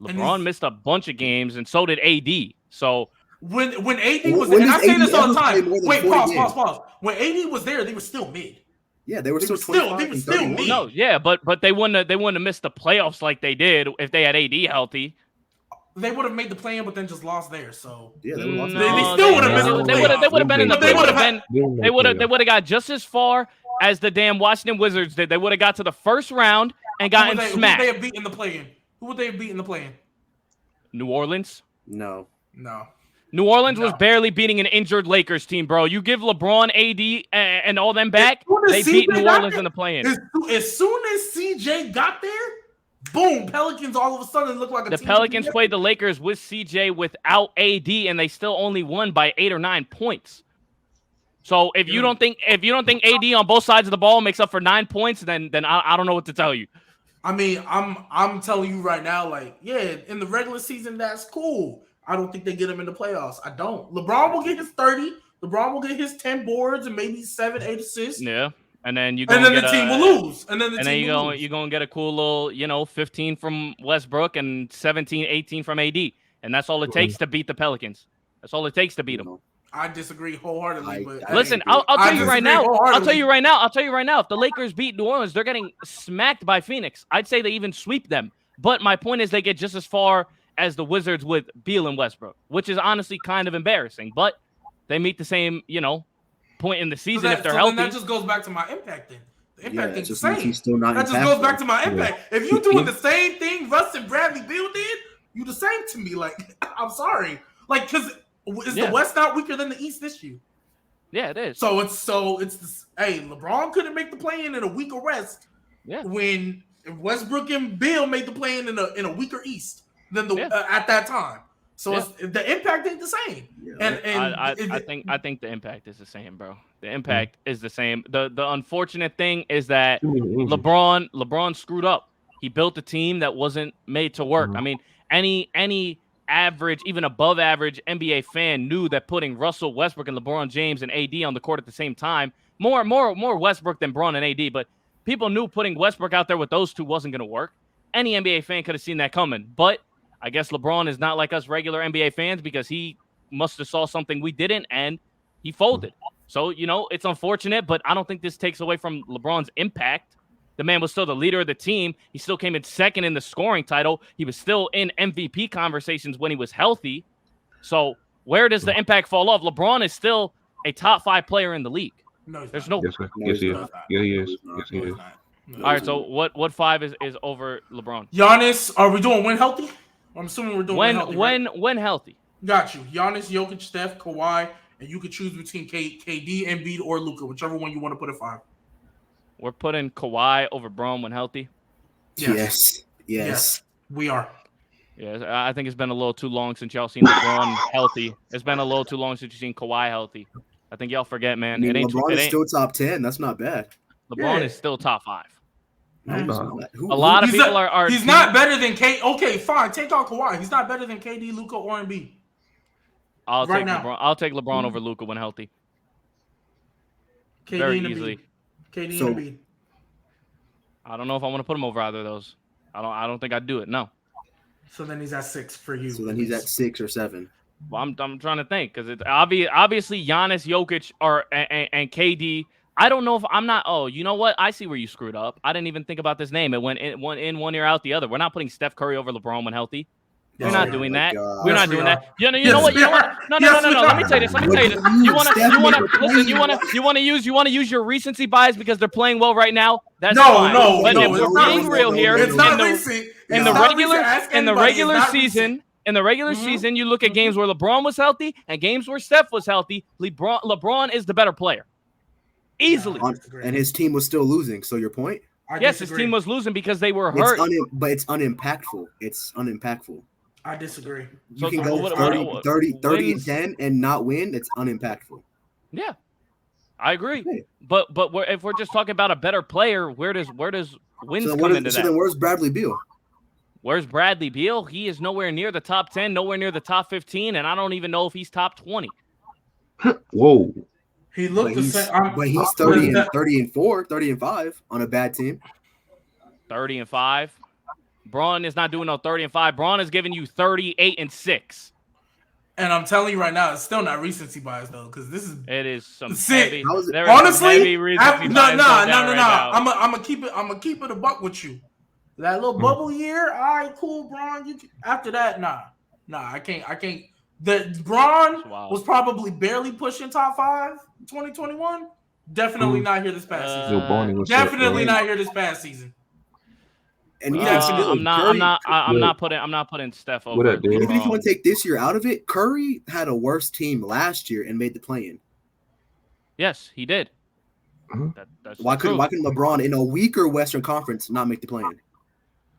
LeBron missed a bunch of games, and so did AD. So. When AD was there, and I say this all the time. Wait, pause. When AD was there, they were still mid. Yeah, they were still mid. No, yeah, but they wouldn't have missed the playoffs like they did if they had AD healthy. They would have made the play-in, but then just lost there. So yeah, they still would have missed the playoffs. They would have been in the. They would have got just as far as the damn Washington Wizards did. They would have got to the first round and gotten smacked. Who would they have beaten the play-in? Who would they have beaten the play-in? New Orleans. No. New Orleans was barely beating an injured Lakers team, bro. You give LeBron, AD, and all them back, they beat New Orleans in the play-in. As soon as CJ got there, boom, Pelicans all of a sudden look like a team. The Pelicans played the Lakers with CJ without AD, and they still only won by 8 or 9 points. So if you don't think AD on both sides of the ball makes up for 9 points, then I don't know what to tell you. I mean, I'm telling you right now, like, yeah, in the regular season, that's cool. I don't think they get him in the playoffs. I don't. LeBron will get his 30. LeBron will get his 10 boards and maybe 7, 8 assists. Yeah. And then the team will lose. And then you're going to get a cool little, 15 from Westbrook and 17, 18 from AD. And that's all it takes to beat the Pelicans. That's all it takes to beat them. I disagree wholeheartedly. Listen, I'll tell you right now. I'll tell you right now. If the Lakers beat New Orleans, they're getting smacked by Phoenix. I'd say they even sweep them. But my point is they get just as far as the Wizards with Beal and Westbrook, which is honestly kind of embarrassing. But they meet the same, point in the season if they're healthy. Then that just goes back to my impact then. The impact is the same. That just goes back to my impact. If you're doing the same thing Russ and Bradley Beal did, you the same to me. Like, I'm sorry. Like, because is the West not weaker than the East this year? Yeah, it is. So it's this. Hey, LeBron couldn't make the play-in a weaker West. Yeah. When Westbrook and Beal made the play-in in a weaker East than at that time. So it's, the impact ain't the same. Yeah. And I think the impact is the same, bro. The impact is the same. The unfortunate thing is that LeBron screwed up. He built a team that wasn't made to work. I mean, any average, even above average NBA fan knew that putting Russell Westbrook and LeBron James and AD on the court at the same time, more Westbrook than Braun and AD, but people knew putting Westbrook out there with those two wasn't going to work. Any NBA fan could have seen that coming, but I guess LeBron is not like us regular NBA fans because he must have saw something we didn't, and he folded. So, it's unfortunate, but I don't think this takes away from LeBron's impact. The man was still the leader of the team. He still came in second in the scoring title. He was still in MVP conversations when he was healthy. So where does the impact fall off? LeBron is still a top 5 player in the league. No, there's not. no. Yes, he is. Yeah, he is. Yes, he is. All right, so what 5 is over LeBron? Giannis, are we doing when healthy? I'm assuming we're doing when healthy. When healthy. Got you. Giannis, Jokic, Steph, Kawhi, and you could choose between KD, Embiid, or Luka, whichever one you want to put at 5. We're putting Kawhi over Braun when healthy. Yes. We are. Yeah, I think it's been a little too long since y'all seen LeBron healthy. It's been a little too long since you've seen Kawhi healthy. I think y'all forget, man. I mean, LeBron is still top 10. That's not bad. LeBron is still top 5. No, a lot of people are. He's not better than K. Okay, fine. Take out Kawhi. He's not better than KD, Luka, or Embiid. I'll take LeBron over Luka when healthy. KD Very and easily. Embiid. KD and Embiid. I don't know if I want to put him over either of those. I don't think I'd do it. No. So then he's at 6 for you. So then he's at 6 or 7. Well, I'm trying to think because it's obviously Giannis, Jokic, and KD. I don't know if I'm not. Oh, you know what? I see where you screwed up. I didn't even think about this name. It went in one ear out the other. We're not putting Steph Curry over LeBron when healthy. We're not doing that. We're not doing that. You know what? No. Let me tell you this. You want to use your recency bias because they're playing well right now. That's fine. But if we're being real here, in the regular season, you look at games where LeBron was healthy and games where Steph was healthy. LeBron is the better player. Easily. And his team was still losing. So your point? Yes, his team was losing because they were hurt. But it's unimpactful. It's unimpactful. I disagree. You can go 30 and 10 and not win. It's unimpactful. Yeah, I agree. Okay. But if we're just talking about a better player, where does wins come into that? So then where's Bradley Beal? Where's Bradley Beal? He is nowhere near the top 10, nowhere near the top 15, and I don't even know if he's top 20. Whoa. He looked the same. But he's 30 and 4, 30 and 5 on a bad team. 30 and 5. Braun is not doing no 30 and 5. Braun is giving you 38 and 6. And I'm telling you right now, it's still not recency bias though, because this is some heavy. Honestly, I'm gonna keep it a buck with you. That little bubble year, all right, cool, Braun. After that, nah, I can't. The Braun was probably barely pushing top 5 in 2021. Definitely not here this past season. Definitely not here this past season. And I'm not putting Steph over. Even if you want to take this year out of it, Curry had a worse team last year and made the play-in. Yes, he did. That's why couldn't LeBron in a weaker Western Conference not make the play-in?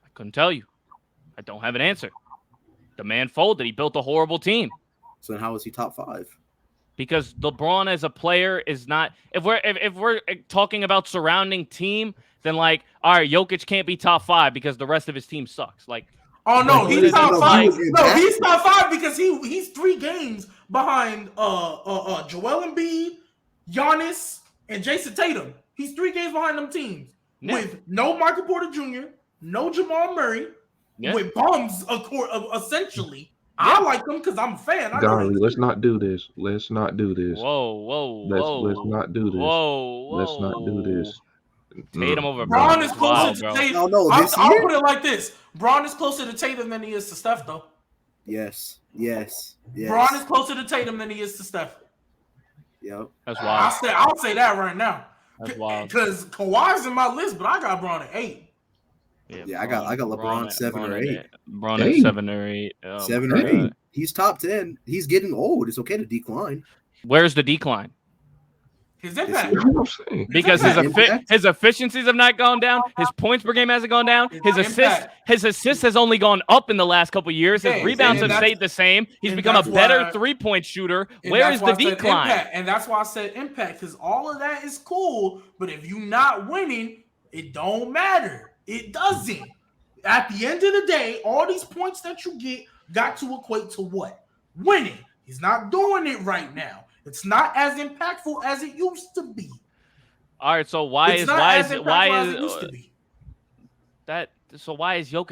I couldn't tell you. I don't have an answer. The man folded. He built a horrible team. So then how is he top 5? Because LeBron as a player is not. If we're talking about surrounding team, then all right, Jokic can't be top 5 because the rest of his team sucks. Oh no, he's top 5. No, he's top 5 because he's 3 games behind Joel Embiid, Giannis, and Jason Tatum. He's 3 games behind them teams with no Michael Porter Jr., no Jamal Murray, with bums essentially. I like them because I'm a fan. Golly, let's not do this. Let's not do this. Whoa. Let's not do this. Whoa. Let's not do this. Tatum over Braun is closer to Tatum. I'll put it like this: Braun is closer to Tatum than he is to Steph, though. Yes. Braun is closer to Tatum than he is to Steph. Yep. That's wild. I'll say that right now. That's wild. Because Kawhi's in my list, but I got Braun at 8. Yeah, I got LeBron 7 or 8. LeBron at 7 or 8. 7 or 8. He's top 10. He's getting old. It's okay to decline. Where's the decline? His This impact. That's what I'm saying. Because impact. his efficiencies have not gone down. His points per game hasn't gone down. His assists has only gone up in the last couple of years. His rebounds have stayed the same. He's become a better 3-point shooter. Where is the decline? And that's why I said impact, because all of that is cool, but if you're not winning, it don't matter. It doesn't. At the end of the day, all these points that you get got to equate to what? Winning. He's not doing it right now. It's not as impactful as it used to be. All right, so why is Jokic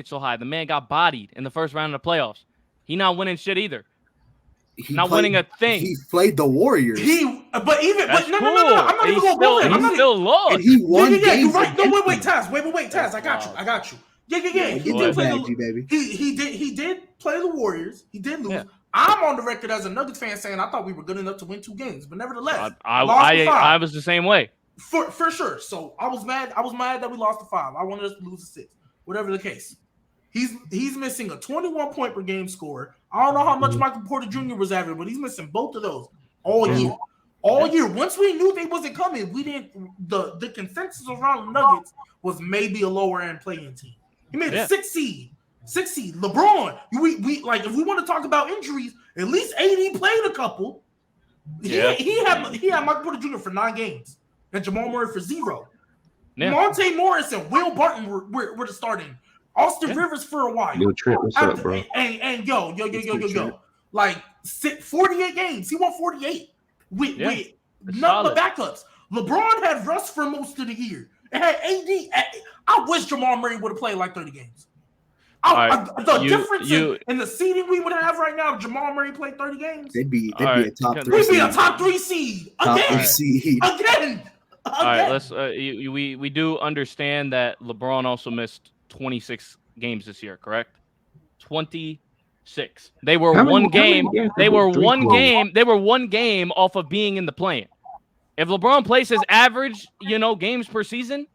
so high? The man got bodied in the first round of the playoffs. He not winning shit either. Winning a thing. He played the Warriors. No. I'm not even going to He's still lost. And he won games. You're right. No, wait, Taz. Wait, Taz. I got you. Yeah. He did play the Warriors. He did lose. Yeah. I'm on the record as a Nuggets fan saying I thought we were good enough to win 2 games, but nevertheless, I was the same way. For sure. So I was mad that we lost to 5. I wanted us to lose to 6. Whatever the case. He's missing a 21 point per game score. I don't know how much Michael Porter Jr. was averaging, but he's missing both of those all year. All year. Once we knew they wasn't coming, we didn't. The consensus around the Nuggets was maybe a lower end playing team. He made a 6 seed. 6 seed. LeBron. We like if we want to talk about injuries, at least AD played a couple. Yeah. He had Michael Porter Jr. for 9 games and Jamal Murray for 0. Yeah. Monte Morris and Will Barton were the starting. Austin Rivers for a while. Yo, Trent, what's up, bro? And yo. Like 48 games. He won 48. With none but backups. LeBron had Russ for most of the year. It had AD. I wish Jamal Murray would have played like 30 games. The difference in the seeding we would have right now if Jamal Murray played 30 games. They'd be a top 3 seed. They'd be a top 3 seed. Again. All right, let's we do understand that LeBron also missed 26 games this year, correct? 26. They were one game off of being in the play-in. If LeBron plays his average, games per season,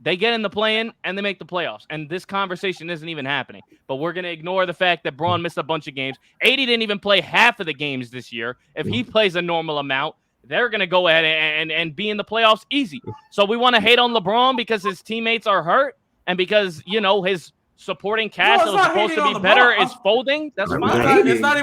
they get in the play-in and they make the playoffs. And this conversation isn't even happening. But we're going to ignore the fact that Braun missed a bunch of games. 80 didn't even play half of the games this year. If he plays a normal amount, they're going to go ahead and be in the playoffs easy. So we want to hate on LeBron because his teammates are hurt and because, his supporting cast that was supposed to be better is folding. That's fine. It's not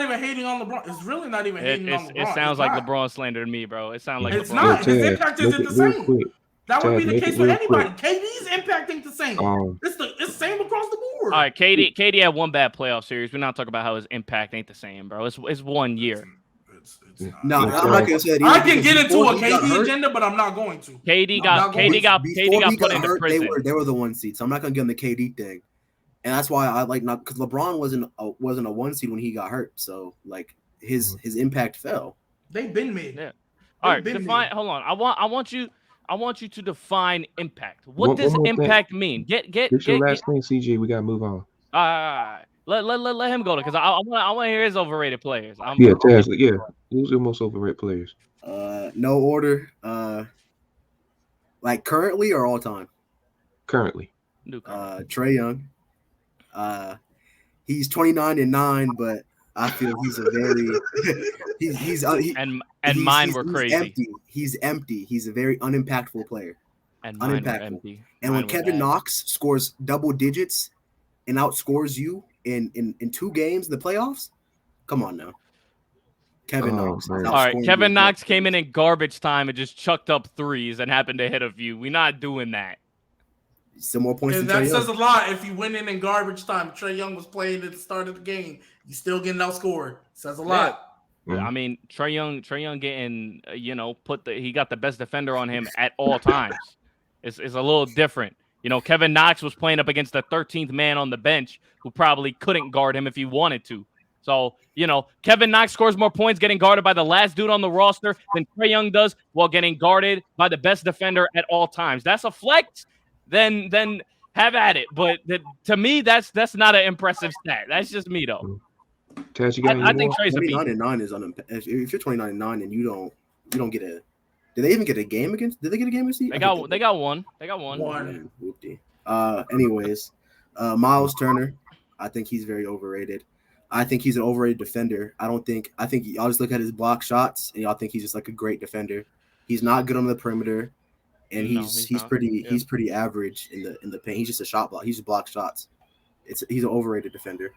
even hating on LeBron. It's really not even hating on LeBron. It sounds like LeBron slandered me, bro. It sounds like it's LeBron. Not. His impact isn't the same. That would be the case with anybody. KD's impacting the same. It's the same across the board. All right, KD had one bad playoff series. We're not talking about how his impact ain't the same, bro. It's 1 year. No, I'm not gonna say that. I can get into a KD agenda, but I'm not going to. KD got put into prison. They were the 1 seed, so I'm not gonna get on the KD thing, and that's why I like not because LeBron wasn't a 1 seed when he got hurt, so like his impact fell. They've been mid. Yeah. All right, define. Hold on. I want you to define impact. What does impact mean? Get your last thing, CG. We gotta move on. Let him go because I want to hear his overrated players. Taz. Yeah. Who's your most overrated players? No order. Like currently or all time? Currently. Trae Young. He's 29-9, but I feel he's a very mine were crazy. Empty. He's empty. He's a very unimpactful player. And mine were empty. And when Kevin Knox scores double digits and outscores you in 2 games in the playoffs, come on now. Kevin Knox. All right, Kevin Knox came in garbage time and just chucked up threes and happened ahead of you. We're not doing that. Some more points. That says a lot. If you win in garbage time, Trae Young was playing at the start of the game. You still getting outscored. Says a lot. Yeah. I mean, Trae Young getting he got the best defender on him at all times. It's a little different. Kevin Knox was playing up against the 13th man on the bench who probably couldn't guard him if he wanted to. So, Kevin Knox scores more points getting guarded by the last dude on the roster than Trae Young does while getting guarded by the best defender at all times. That's a flex. Then have at it. But to me, that's not an impressive stat. That's just me, though. Taz, you got I think Trae's a beat. 29-9 is if you're 29-9 and you don't get a. Did they even get a game against? Did they get a game against? They got one. They got one. Anyways, Miles Turner, I think he's very overrated. I think he's an overrated defender. I think y'all just look at his block shots and y'all think he's just like a great defender. He's not good on the perimeter, and No, he's not. pretty Yeah. he's pretty average in the paint. He's just a shot block. He just blocks shots. He's an overrated defender.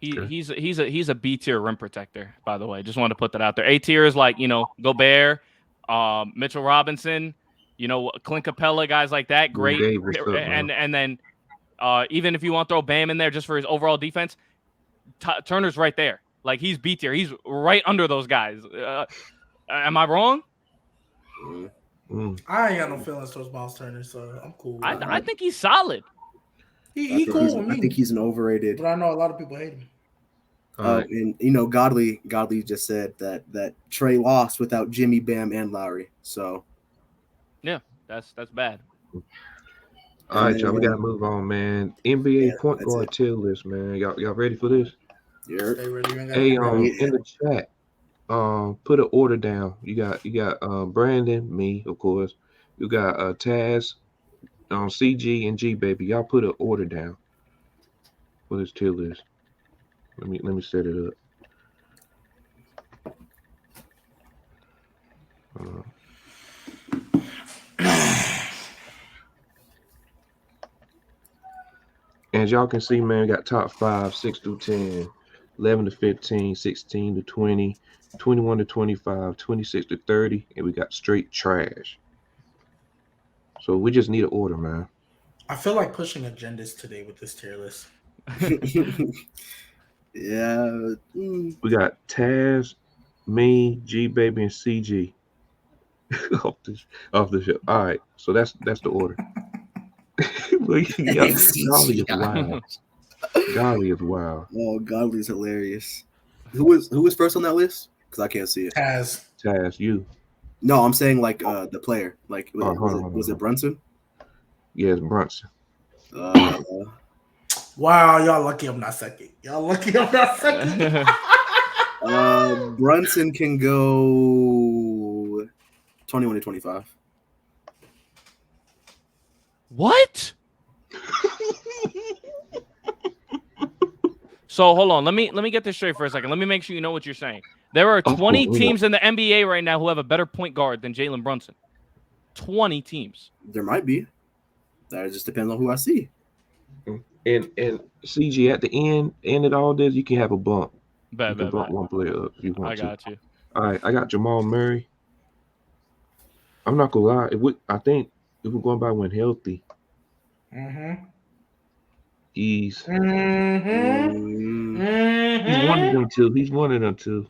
He's a B tier rim protector, by the way. Just wanted to put that out there. A tier is like, Gobert, Mitchell Robinson, Clint Capella, guys like that. Great. Gabe, what's up, man? And then even if you want to throw Bam in there just for his overall defense, Turner's right there. Like, he's B tier. He's right under those guys. Am I wrong? I ain't got no feelings towards Miles Turner, so I'm cool. I think he's solid. He cool with me. I think he's an overrated. But I know a lot of people hate him. Right. And Godly just said that Trey lost without Jimmy, Bam, and Lowry. So yeah, that's bad. All right, y'all. We gotta move on, man. NBA point guard tier list, man. Y'all ready for this? Yeah. Hey, in the chat, put an order down. You got Brandon, me, of course. You got Taz, CG and G baby. Y'all put an order down for this tier list. Let me set it up. And as y'all can see, man, we got top 5, 6 through 10, 11 to 15, 16 to 20, 21 to 25, 26 to 30, and we got straight trash. So we just need an order, man. I feel like pushing agendas today with this tier list. Yeah. We got Taz, me, G baby, and CG off the show. All right, so that's the order. Golly is wild. Golly is wild. Oh, Godly's hilarious. Who was first on that list? Because I can't see it. Taz, you. No, I'm saying like the player. Like was it Brunson? Yeah, it's Brunson. Wow, y'all lucky I'm not second. Brunson can go 21 to 25. What? So hold on. Let me get this straight for a second. Let me make sure you know what you're saying. There are 20 teams in the NBA right now who have a better point guard than Jalen Brunson. 20 teams. There might be. That just depends on who I see. And CG at the end of all this, you can have a bump. You can bump one player up if you want to. I got you. All right, I got Jamal Murray. I'm not gonna lie. I think if we're going by when healthy, he's one of them two. He's one of them two.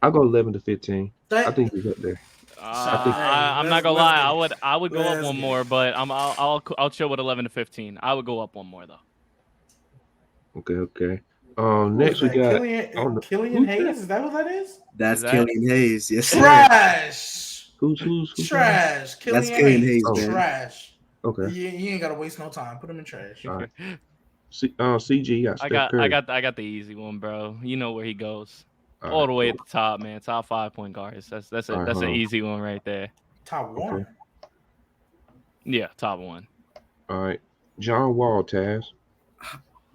I'll go 11 to 15. I think he's up there. I'm not gonna lie. I would go up one more, but I'll chill with 11 to 15. I would go up one more though. Okay. Next we got Killian Hayes. Is that what that is? That's Killian Hayes. Yes. Trash. Who's trash? That's Killian Hayes, man. Trash. Okay. You ain't gotta waste no time. Put him in trash. All right. CG got Steph Curry. I got the easy one, bro. You know where he goes. All the way at the top, man. Top 5 point guards. That's an easy one right there. Top 1. Okay. Yeah, top 1. All right. John Wall, Taz.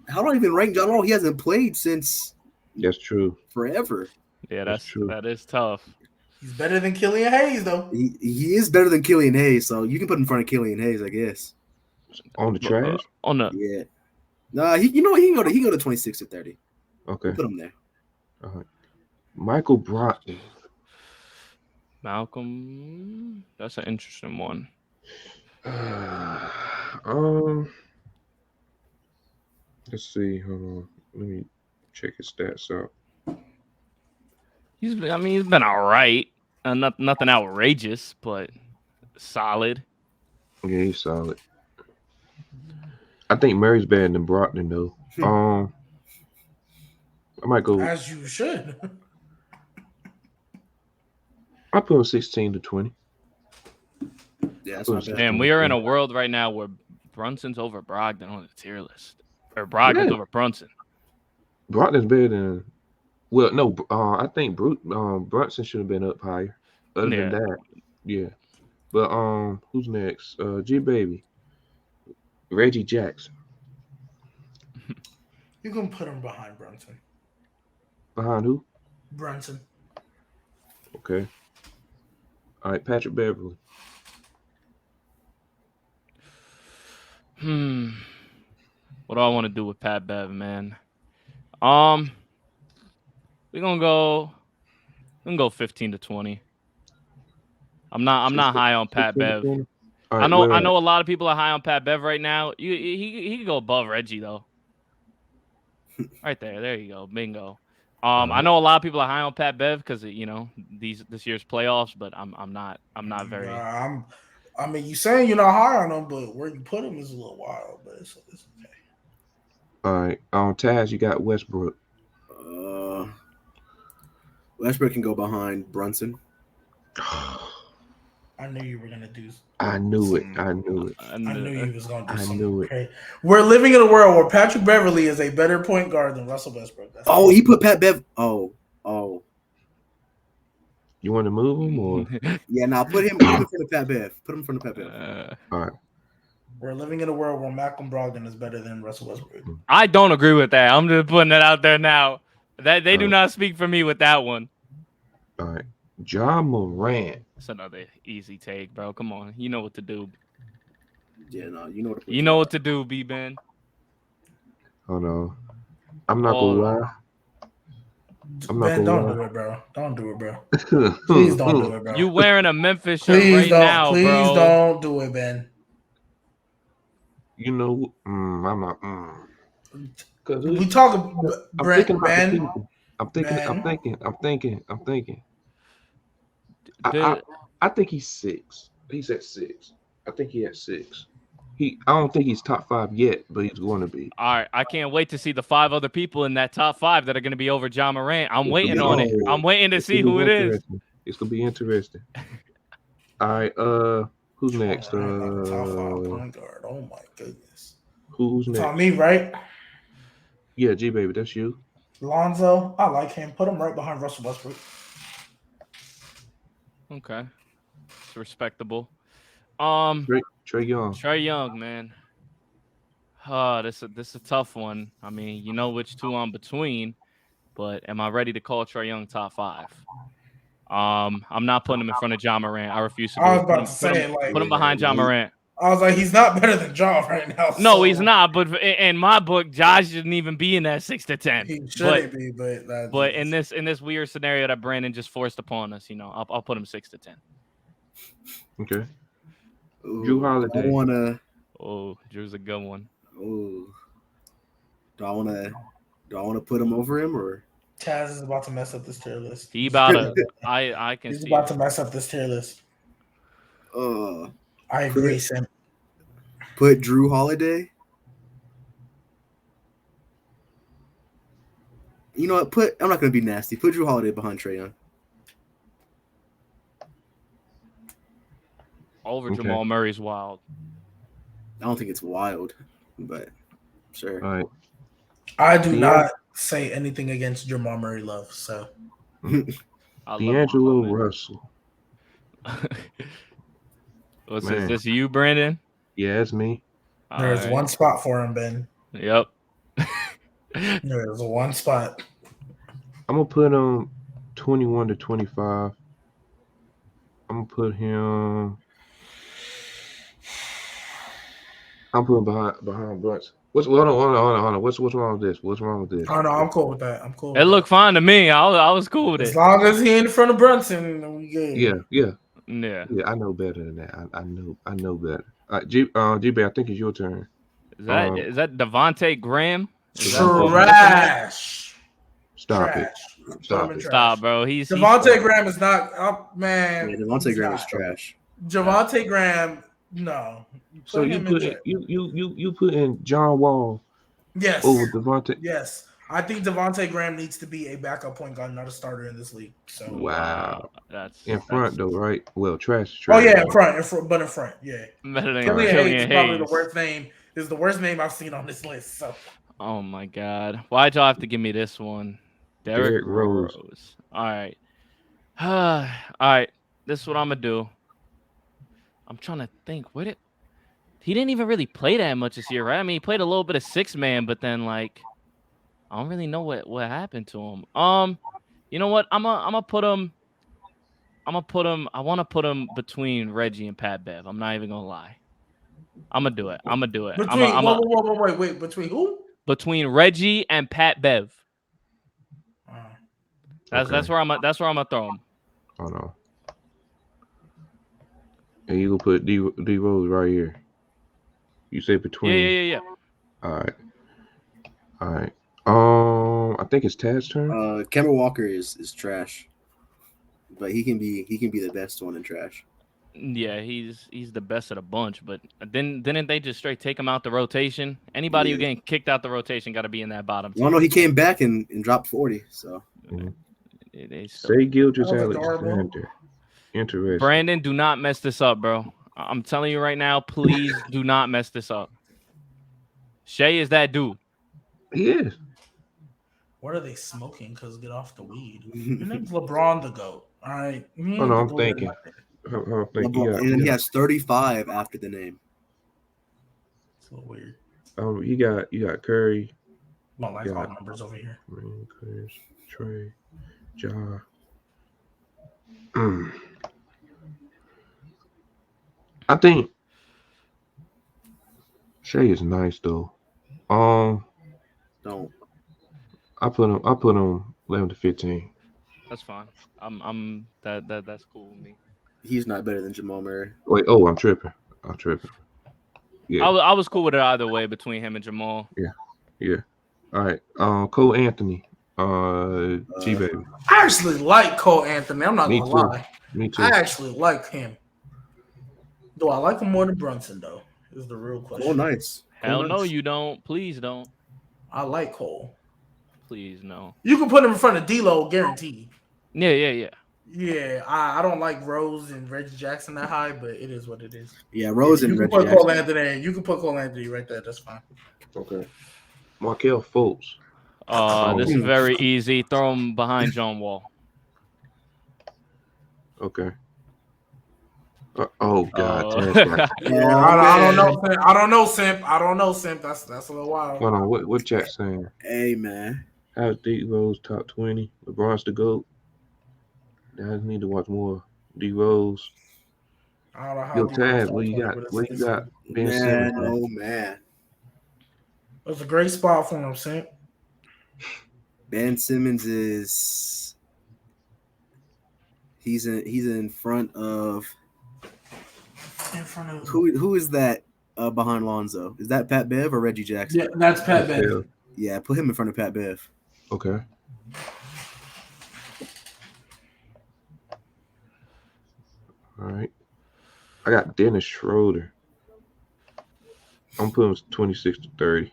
How do I even rank John Wall? He hasn't played since. That's true. Forever. Yeah, that's true. That is tough. He's better than Killian Hayes, though. He is better than Killian Hayes, so you can put him in front of Killian Hayes, I guess. On the trash? Yeah. Nah, he can go to 26 to 30. Okay. We'll put him there. All right. Michael Brogdon. Malcolm, that's an interesting one. Let's see. Hold on. Let me check his stats out. He's been all right. Nothing outrageous, but solid. Yeah, he's solid. I think Murray's better than Brogdon though. I might go. As you should. I put him 16 to 20. Yeah, that's not bad. Damn, we are in a world right now where Brunson's over Brogdon on the tier list, or Brogdon's over Brunson. Brogdon's better than. Well, no. I think Brunson should have been up higher. Other than that, yeah. But who's next? G Baby, Reggie Jackson. You can put him behind Brunson. Behind who? Brunson. Okay. All right, Patrick Beverly. What do I want to do with Pat Bev, man? Um, we're gonna go 15 to 20. I'm not high on Pat 16 to Bev. 20? All I right, know well, I know a lot of people are high on Pat Bev right now. He could go above Reggie though. Right there you go, bingo. I know a lot of people are high on Pat Bev because this year's playoffs, but I'm not very. I mean, you saying you're not high on him, but where you put him is a little wild. But it's okay. all right. On Taz, you got Westbrook. Westbrook can go behind Brunson. I knew you were gonna do. I knew it. I knew it. I knew you was gonna do I something knew it. crazy. We're living in a world where Patrick Beverly is a better point guard than Russell Westbrook. He put Pat Bev. Oh. You want to move him or? Yeah, now put him in front of Pat Bev. Put him in front of Pat Bev. All right. We're living in a world where Malcolm Brogdon is better than Russell Westbrook. I don't agree with that. I'm just putting it out there now. That they do not speak for me with that one. All right. Ja Morant. That's another easy take, bro. Come on, you know what to do. Yeah, no, you know what. You know what to do, B-Ben. Hold on. I'm not gonna lie. Ben, don't do it, bro. Don't do it, bro. Please don't do it, bro. You wearing a Memphis shirt right now, please bro. Please don't do it, Ben. You know, I'm not. We talk, Ben. I'm thinking. I think he's 6. He's at 6. I think he at 6. I don't think he's top 5 yet, but he's going to be. All right, I can't wait to see the 5 other people in that top 5 that are going to be over Ja Morant. I'm waiting on it. I'm waiting to see who it is. It's gonna be interesting. All right, who's next? Top 5 point guard. Oh my goodness. Who's next? It's on me, right? Yeah, G baby, that's you. Lonzo, I like him. Put him right behind Russell Westbrook. Okay, it's respectable. Trae Young. Trae Young, man. This is a tough one. I mean, you know which two I'm between, but am I ready to call Trae Young top 5? I'm not putting him in front of Ja Morant. I refuse to do it. I was about to say, put him behind Ja Morant. I was like, he's not better than Ja right now. No, he's not. But in my book, Ja shouldn't even be in that 6 to 10. He shouldn't be, but in this weird scenario that Brandon just forced upon us, I'll put him 6 to 10. Okay. Ooh, Drew Holiday. Drew's a good one. Ooh. Do I wanna put him over him or? Taz is about to mess up this tier list. He about to. I can. He's see about it. to mess up this tier list. I agree, Sam. Put Drew Holiday. You know what? I'm not gonna be nasty. Put Drew Holiday behind Trae Young. Over Jamal Murray's wild. I don't think it's wild, but sure. All right. I do not say anything against Jamal Murray love. So D'Angelo Russell. What's this? This you, Brandon? Yeah, it's me. There's one spot for him, Ben. Yep. There's one spot. I'm gonna put him 21 to 25. I'm gonna put him. I'm putting behind Brunson. Hold on. What's wrong with this? What's wrong with this? Oh no, I'm cool with that. I'm cool. It looked fine to me. I was cool with it. As long as he in front of Brunson, we good. Yeah. Yeah. I know better than that. I know better. G-Bay, I think it's your turn. Is that Devontae Graham? Trash. Stop it. Stop, bro. Devontae Graham is not. Man. Yeah, Devontae Graham is trash. Devontae Graham, no. So you put in John Wall. Yes. Over Devontae. Yes. I think Devontae Graham needs to be a backup point guard, not a starter in this league. So wow. That's in front though, right? Well, trash. Oh yeah, in front, yeah. Killian Hayes is probably the worst name. Is the worst name I've seen on this list. So. Oh my God! Why'd y'all have to give me this one? Derrick Rose. All right. All right. This is what I'm gonna do. I'm trying to think. He didn't even really play that much this year, right? I mean, he played a little bit of 6-man, but then I don't really know what happened to him. You know what? I'm gonna put him. gonna put him. I want to put him between Reggie and Pat Bev. I'm not even gonna lie. I'm gonna do it. I'm gonna do it. Between wait. Between who? Between Reggie and Pat Bev. That's where I'm gonna throw him. Hold on. And you gonna put D Rose right here. You say between. Yeah. All right. I think it's Tad's turn. Kemba Walker is trash, but he can be the best one in trash. Yeah, he's the best of the bunch. But didn't they just straight take him out the rotation? Anybody who getting kicked out the rotation got to be in that bottom. Well, no, he came back and dropped 40. So Say Gilgeous Alexander. Interesting. Brandon, do not mess this up, bro. I'm telling you right now, please do not mess this up. Shea is that dude. He is. What are they smoking? Because get off the weed. Your name's LeBron the GOAT. All right. Oh, no, I'm thinking. And he has 35 after the name. It's a little weird. You got Curry. My life all numbers over here. Chris, Trey, Ja. I think Shea is nice though. Don't. I put him 11 to 15. That's fine. That's cool with me. He's not better than Jamal Murray. Wait, I'm tripping. Yeah. I was cool with it either way between him and Jamal. Yeah. All right. Cole Anthony. G baby. I actually like Cole Anthony. I'm not gonna lie. Me too. I actually like him. Do I like him more than Brunson though? Is the real question. Oh, nice. Hell no, you don't. Please don't. I like Cole. Please no. You can put him in front of D'Lo, guaranteed. Yeah. Yeah, I don't like Rose and Reggie Jackson that high, but it is what it is. Yeah, Rose and you Reggie can put Jackson. Cole Anthony. You can put Cole Anthony right there. That's fine. Okay. Markelle Fultz. This is very easy. Throw him behind John Wall. Okay. Oh God. I don't know, Simp. That's a little wild. Hold on. What chat saying? Hey man. How's D Rose top 20? LeBron's the GOAT. I need to watch more D Rose. I don't know how. Yo, Taz, what you got? Ben Simmons. Oh man. It's a great spot for him, Simp. Ben Simmons is he's in front of who is that behind Lonzo? Is that Pat Bev or Reggie Jackson? Yeah, that's Pat Bev. Yeah, put him in front of Pat Bev. Okay. All right. I got Dennis Schroeder. I'm putting him 26 to 30.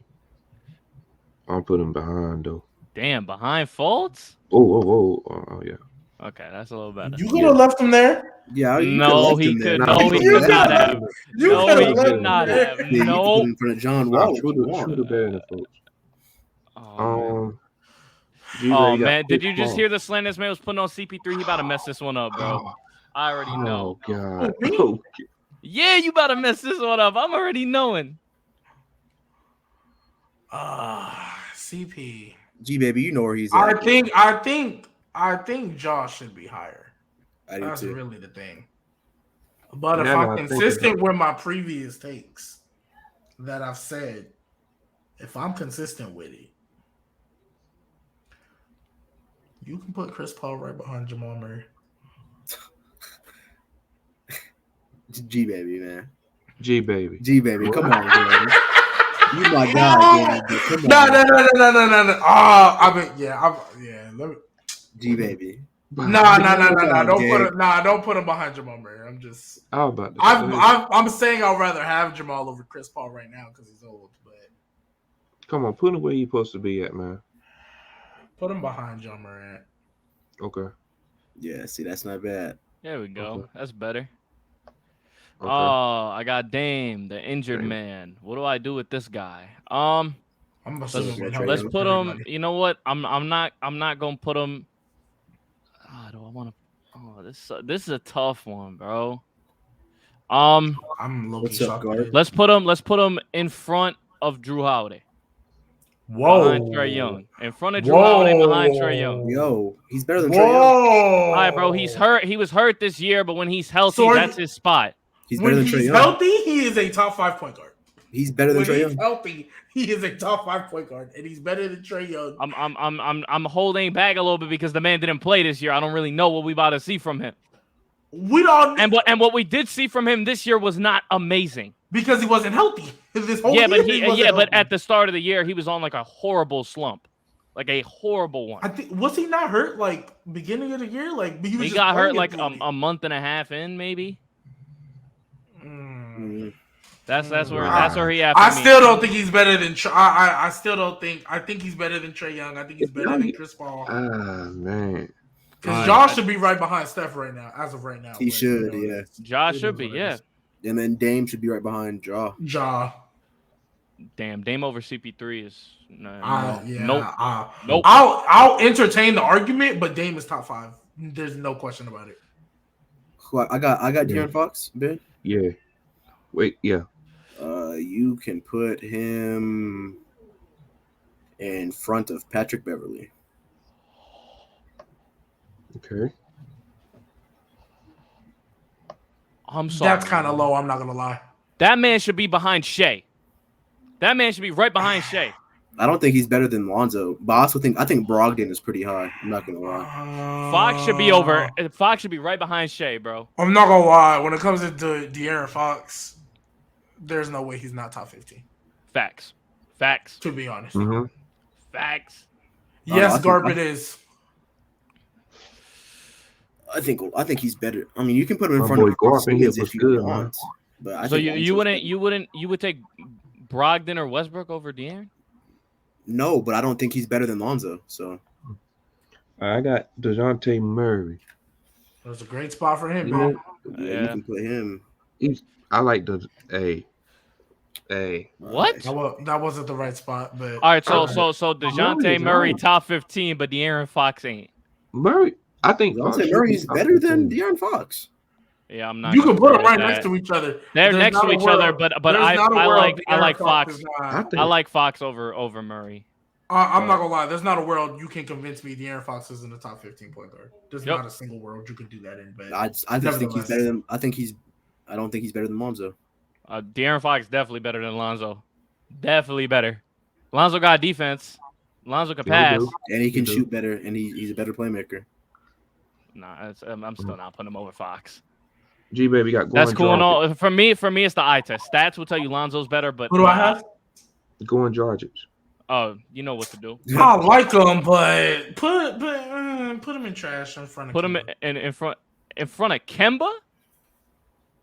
I'm putting him behind though. Damn, behind Fultz? Oh, yeah. Okay, that's a little better. You could have left him there. Yeah, no, he could. No, he could not have. No, he could not have. No. In front of John Wall. Schroeder better than Fultz. Oh man, did you just hear the slant this man was putting on CP3? He about to mess this one up, bro. I already know. Oh God. Yeah, you about to mess this one up. I'm already knowing. CP. G baby, you know where he's at. I think Josh should be higher. That's too. really the thing. But if I'm consistent with my previous takes that I've said, if I'm consistent with it, you can put Chris Paul right behind Jamal Murray. G baby, man. G baby. Come on, man. You my God, baby. Come on. No. Let me. G baby. Don't put him behind Jamal Murray. I'm saying I'd rather have Jamal over Chris Paul right now because he's old. But come on, put him where he's supposed to be at, man. Put him behind John Morant. Okay. Yeah, see, that's not bad. There we go. Okay. That's better. Okay. Oh, I got Dame, the injured man. What do I do with this guy? Let's put him. You know what? I'm not gonna put him. Do I want to? Oh, this is a tough one, bro. I'm low-key What's up, shocked. Let's put him in front of Drew Holiday. behind Trae Young. In front of Drew Holiday, behind Trae Young. Yo, he's better than Trae Young. All right, bro. He's hurt. He was hurt this year, but when he's healthy, that's his spot. He's better When than Trae he's Young. healthy, he is a top 5 point guard. He's better than When Trae he's Young. healthy, he is a top 5 point guard, and he's better than Trae Young. I'm holding back a little bit because the man didn't play this year. I don't really know what we about to see from him. We don't, And what we did see from him this year was not amazing because he wasn't healthy. This whole but year but at the start of the year he was on like a horrible slump, like a horrible one. I think was he not hurt like beginning of the year? Like he got hurt like a month and a half in, maybe. That's where he. I still don't think he's better than. I still don't think. I think he's better than Trae Young. I think he's better than Chris Paul. Ah, man. Because Josh should be right behind Steph right now, as of right now. He should, yeah. Josh should be, yeah. And then Dame should be right behind Ja. Damn, Dame over CP3 is nope. I'll entertain the argument, but Dame is top 5. There's no question about it. I got De'Aaron Fox, Ben. Yeah. Wait, yeah. You can put him in front of Patrick Beverly. Okay. I'm sorry. That's kind of low. I'm not gonna lie. That man should be behind Shea. That man should be right behind Shea. I don't think he's better than Lonzo, but I think Brogdon is pretty high. I'm not gonna lie. Fox should be over. Fox should be right behind Shea, bro. I'm not gonna lie. When it comes to De'Aaron Fox, there's no way he's not top 15. Facts. To be honest. Mm-hmm. Facts. Yes, Garp, it is. I think he's better. I mean, you can put him in My front boy of Garp in here Wiggins was if you good, want. man. But I So think you would take Brogdon or Westbrook over De'Aaron? No, but I don't think he's better than Lonzo. So I got DeJounte Murray. It was a great spot for him, You man. know, yeah, you can put him. I like the A. What? That wasn't the right spot, but All right, so DeJounte Murray Murray. top 15, but De'Aaron Fox ain't. Murray, I think DeJounte Murray is better than De'Aaron Fox. Yeah, I'm not. You can put them right that. next to each other. They're There's next not to a each world- other, but there's not a I world like De'Aaron Fox. is not- I think I like Fox over Murray. I'm not gonna lie. There's not a world you can convince me De'Aaron Fox is in the top 15 point guard. There's not a single world you could do that in. But I just think he's better than. I don't think he's better than Lonzo. De'Aaron Fox definitely better than Lonzo. Definitely better. Lonzo got defense. Lonzo can pass. And he can shoot better, and he's a better playmaker. Nah, I'm still not putting him over Fox. G baby got. That's cool and all. For me, it's the eye test. Stats will tell you Lonzo's better, but who do I have? Going Georgic. Oh, you know what to do. I like him, but put him in trash in front of. Put him in front of Kemba.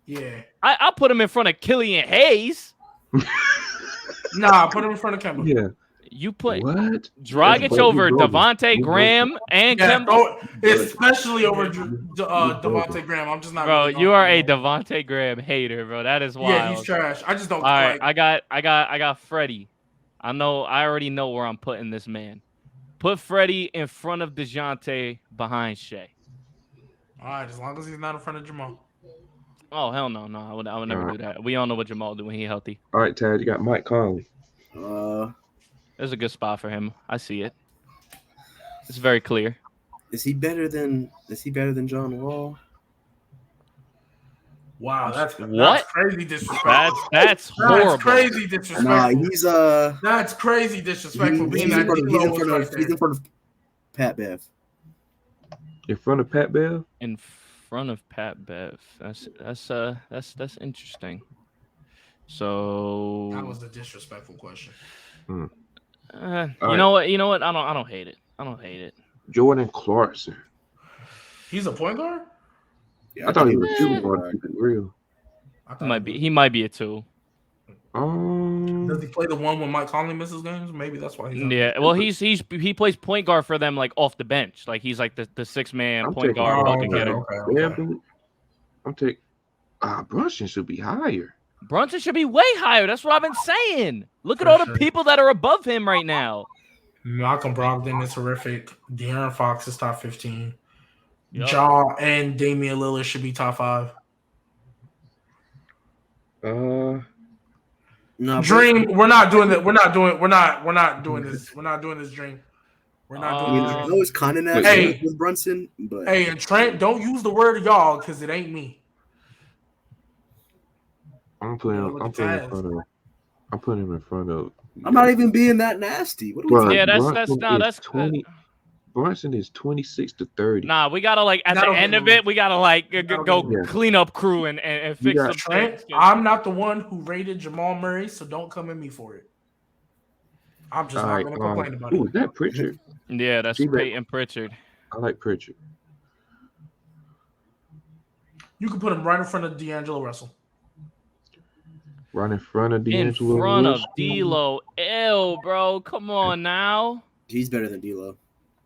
Yeah. I'll put him in front of Killian Hayes. Nah, put him in front of Kemba. Yeah. You put what? Dragic over Devontae Graham and Kemba, especially over Devontae Graham. I'm just not. Bro, really you are a Devontae Graham hater, bro. That is wild. Yeah, he's trash. I just don't. All right, I got Freddie. I already know where I'm putting this man. Put Freddie in front of DeJounte, behind Shea. All right, as long as he's not in front of Jamal. Oh hell no, I would never do that. We all know what Jamal do when he's healthy. All right, Tad, you got Mike Conley. There's a good spot for him. I see it. It's very clear. Is he better than John Wall? Wow, that's what? Crazy disrespectful. That's horrible. That's crazy disrespectful. Nah, he's That's crazy disrespectful. He's in front of Pat Bev. In front of Pat Bev? In front of Pat Bev. That's interesting. So that was a disrespectful question. You know what? I don't hate it. Jordan Clarkson. He's a point guard? Yeah, I thought he was shooting guard. Real. He might be a 2. Does he play the one when Mike Conley misses games? Maybe that's why he's. Yeah, well, he plays point guard for them, like off the bench. Like he's like the 6-man point guard bucket getter. Okay. I'm taking. Brunson should be higher. Brunson should be way higher. That's what I've been saying. Look at all the people that are above him right now. Malcolm Brogdon is horrific. De'Aaron Fox is top 15. Yep. Ja and Damian Lillard should be top 5. No, Dream, we're not doing that. We're not doing this. We're not doing this, Dream. We're not I doing mean, this, I Dream. know it's kind of nasty Hey. with Brunson, but Hey, and Trent, don't use the word y'all because it ain't me. I'm putting him in front of. I'm putting him in front of. I'm not even being that nasty. What are we Bro, talking Yeah, that's Brunson no, is that's 20. Brunson is 26 to 30. Nah, we gotta like at the That'll end get of it, we gotta like That'll go get moved. clean up crew and You fix got some Trent, things. I'm not the one who rated Jamal Murray, so don't come at me for it. I'm just All not right. going to complain about Ooh, it. is that Pritchard? Yeah, that's G-Baby. Peyton Pritchard. I like Pritchard. You can put him right in front of D'Angelo Russell. Right in front of In D'Angelo front of Russell. D'Lo. Ew, bro. Come on now. He's better than D'Lo.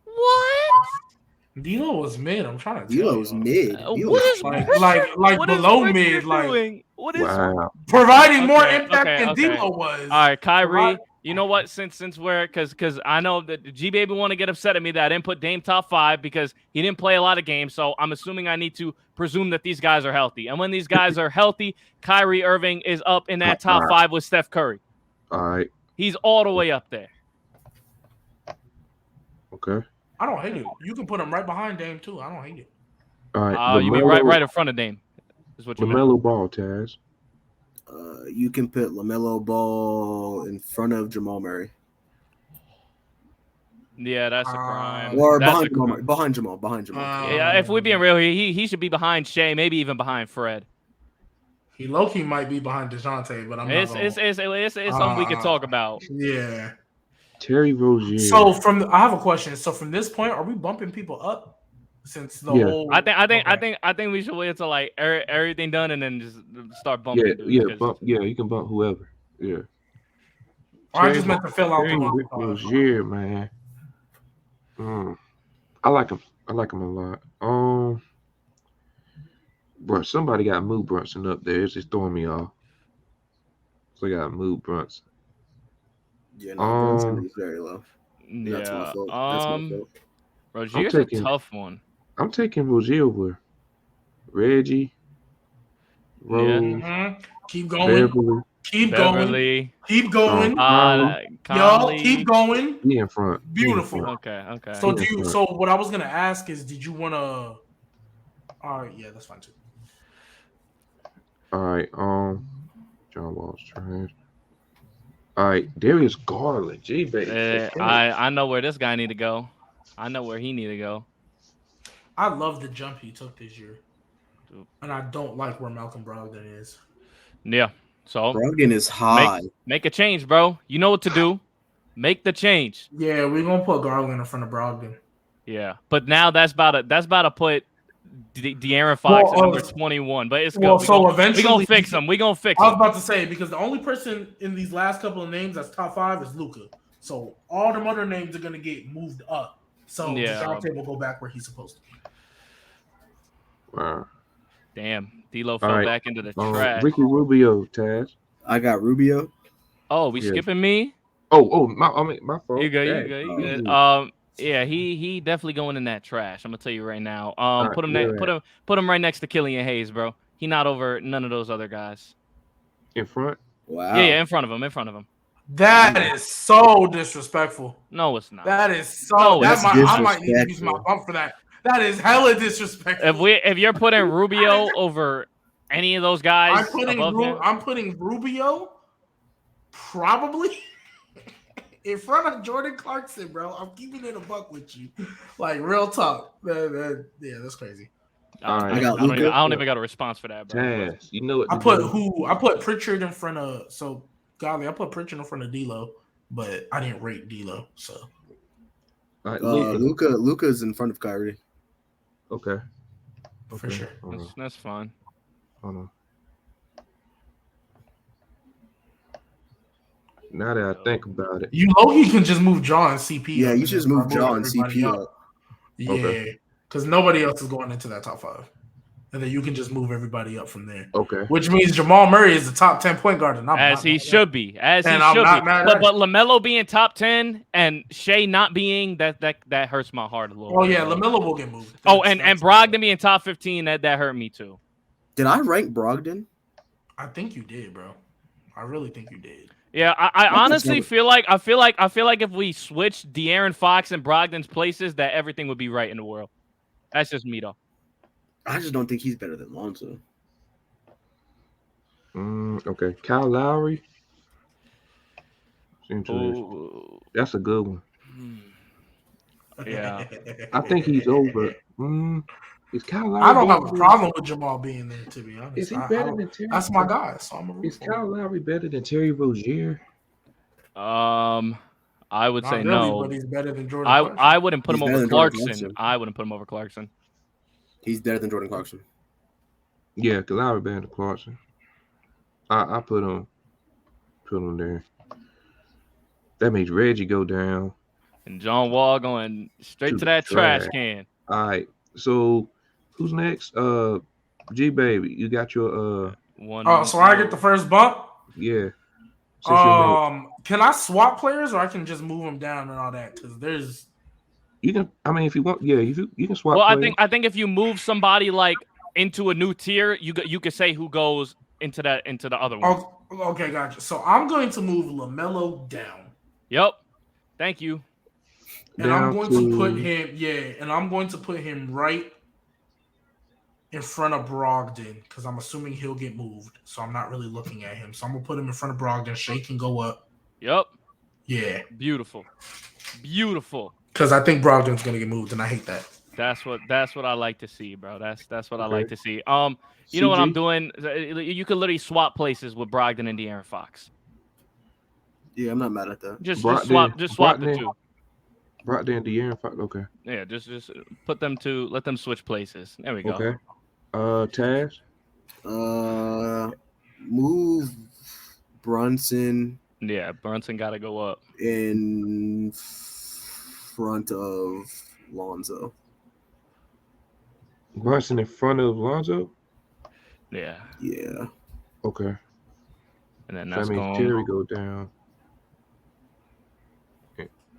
What? D'Lo was mid. I'm trying to D'Lo's tell you. mid. What is like Pritchard? like What is below Pritchard mid, like doing? What is Wow. providing more Okay, impact okay, than okay. D'Lo was. All right, Kyrie. Provide- You know what? Since we're because I know that the G Baby want to get upset at me that I didn't put Dame top 5 because he didn't play a lot of games. So I'm assuming I need to presume that these guys are healthy. And when these guys are healthy, Kyrie Irving is up in that top 5 with Steph Curry. All right. He's all the way up there. Okay. I don't hate it. You can put him right behind Dame too. I don't hate it. All right. You mean right in front of Dame? Is what you meant. LaMelo Ball, Taz. You can put LaMelo Ball in front of Jamal Murray. Yeah, that's a crime. Or That's behind Jamal. Yeah, if we're being real, he should be behind Shea, maybe even behind Fred. He low-key might be behind DeJounte, but I'm not it's something we can talk about. Yeah. Terry Rozier. So I have a question. So from this point, are we bumping people up? Since the whole, I think we should wait until like everything done and then just start bumping. Yeah, you can bump whoever. Yeah. I just meant to fill out Terry Rozier, man. I like him. I like him a lot. Bro, somebody got to move Brunson up there. It's just throwing me off. So I got to move Brunson. Yeah, no, Brunson is very low. Yeah. That's my fault. Rozier's a tough one. I'm taking Rozier over Reggie. Rose. Yeah. Keep going. Beverly. Keep going. Keep going. Y'all keep going. Be in front. Beautiful. Okay. So so what I was gonna ask is, did you wanna? All right, yeah, that's fine too. All right. John Wall's trash. All right, Darius Garland. Gee, baby. I know where this guy need to go. I know where he need to go. I love the jump he took this year, and I don't like where Malcolm Brogdon is. Yeah. So Brogdon is high. Make a change, bro. You know what to do. Make the change. Yeah, we're gonna put Garland in front of Brogdon. Yeah, but now that's about to put De'Aaron Fox at number 21. But it's good. Eventually we're gonna fix him. We're gonna fix him. I was about to say, because the only person in these last couple of names that's top 5 is Luka. So all them other names are gonna get moved up. So DeJounte will go back where he's supposed to be. Wow. Damn. D'Lo fell back into the trash. Ricky Rubio, Taz. I got Rubio. Oh, we skipping me? My fault. You good. Yeah, he definitely going in that trash. I'm gonna tell you right now. Put him right next to Killian Hayes, bro. He not over none of those other guys. In front? Wow. Yeah, in front of him. That is so disrespectful. No, it's not. That is so. I might need to use my bump for that. That is hella disrespectful. If you're putting Rubio over any of those guys, I'm putting Rubio probably in front of Jordan Clarkson, bro. I'm keeping it a buck with you, like real talk. Yeah, that's crazy. I don't even got a response for that, bro. Taz, you know what? I put Pritchard in front of I put Pritchard in front of D'Lo, but I didn't rate D'Lo, so. Luka's in front of Kyrie. Okay. For sure. That's fine. Hold on. Now that I think about it, you know he can just move Jaw and CP. Yeah, you just move Jaw and CP up. Yeah, because nobody else is going into that top 5. And then you can just move everybody up from there. Okay. Which means Jamal Murray is the top 10 point guard. And as he should be. But LaMelo being top 10 and Shea not being that hurts my heart a little. Oh, yeah, LaMelo will get moved. And Brogdon being top 15, that hurt me too. Did I rank Brogdon? I think you did, bro. I really think you did. Yeah, I honestly feel like if we switched De'Aaron Fox and Brogdon's places, that everything would be right in the world. That's just me though. I just don't think he's better than Lonzo. Okay, Kyle Lowry. Ooh. That's a good one. Yeah. I think he's over. Is Kyle Lowry? I don't have a problem with Jamal being there, to be honest. Is he better than Terry? That's my guy, so I'm a Is Kyle Lowry better than Terry Rozier? I would Not say really, no. but he's better than Jordan Clarkson. I wouldn't put him He's better over than Jordan Clarkson. Clarkson. I wouldn't put him over Clarkson. He's better than Jordan Clarkson. Yeah, because Lowry better than Clarkson. I put him there. That makes Reggie go down. And John Wall going straight to that trash can. All right. So who's next? G Baby, you got your one. Oh, so I get the first bump? Yeah. Can I swap players or I can just move them down and all that? Because there's you can. I mean, if you want, yeah, you can swap. Well, players. I think if you move somebody like into a new tier, you could say who goes into the other one. Oh, okay, gotcha. So I'm going to move LaMelo down. Yep. Thank you. And I'm going to put him, and I'm going to put him right in front of Brogdon because I'm assuming he'll get moved. So I'm not really looking at him. So I'm gonna put him in front of Brogdon. Shea can go up. Yep. Yeah. Beautiful. Because I think Brogdon's gonna get moved, and I hate that. That's what I like to see, bro. That's what I like to see. You know what I'm doing? You could literally swap places with Brogdon and De'Aaron Fox. Yeah, I'm not mad at that. Just swap the two. Brogdon and De'Aaron Fox. Okay. Yeah, just let them switch places. There we go. Okay. Taz. Move Brunson. Yeah, Brunson got to go up in front of Lonzo. Brunson in front of Lonzo. Yeah. Yeah. Okay. And then that's going. Terry go down.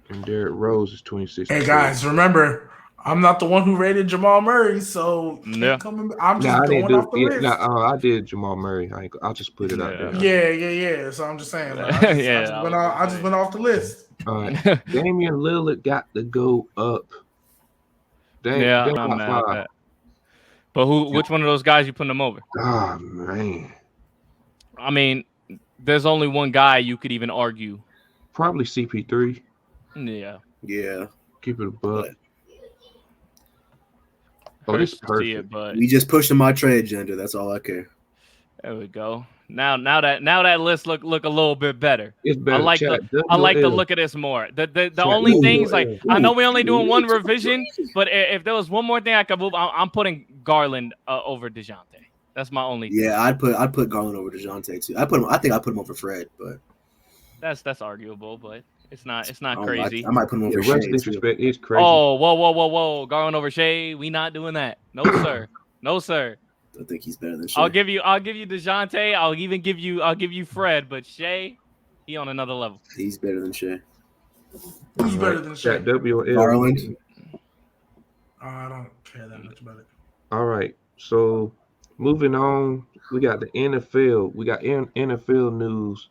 And Derrick Rose is 26. Hey guys, remember, I'm not the one who rated Jamal Murray, so I'm just going off the list. I did Jamal Murray. I'll just put it out there. Yeah. So I'm just saying, I just went off the list. All right, Damian Lillard got to go up. I'm not mad at that. But which one of those guys you putting them over? Oh man. I mean, there's only one guy you could even argue. Probably CP3. Yeah. Keep it a buck. This is perfect. We just pushed my trade agenda. That's all I care. There we go. Now that list look a little bit better. It's better. I like to look at this more. The only things I know we're only doing one revision, but if there was one more thing I could move, I'm putting Garland over DeJounte. That's my only thing. Yeah, I'd put Garland over DeJounte too. I think I put him over Fred, but that's arguable, but it's not crazy. I might put him over Shea. Disrespect is crazy. Oh, whoa. Garland over Shea. We not doing that. No, sir. No, sir. I think he's better than Shea. I'll give you DeJounte. I'll give you Fred, but Shea, he on another level. He's better than Shea. Who's better than Shea? Garland. I don't care that much about it. All right. So moving on, we got the NFL. We got NFL news.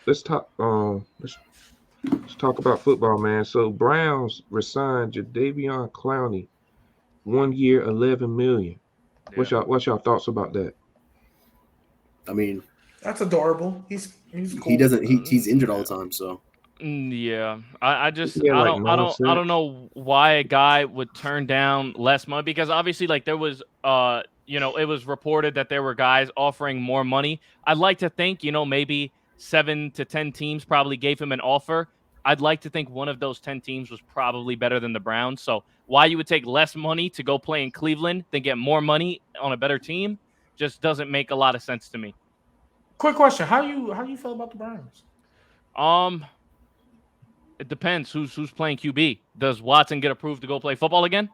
Let's talk. Let's talk about football, man. So Browns resigned Jadeveon Clowney, 1 year, $11 million. Yeah. What's y'all thoughts about that? I mean, that's adorable. He's cool. He doesn't. He's injured all the time, so. Yeah, I don't know why a guy would turn down less money, because obviously, like, there was it was reported that there were guys offering more money. I'd like to think, maybe 7 to 10 teams probably gave him an offer. I'd like to think one of those 10 teams was probably better than the Browns. So why you would take less money to go play in Cleveland than get more money on a better team just doesn't make a lot of sense to me. Quick question: How you feel about the Browns? It depends who's playing QB. Does Watson get approved to go play football again?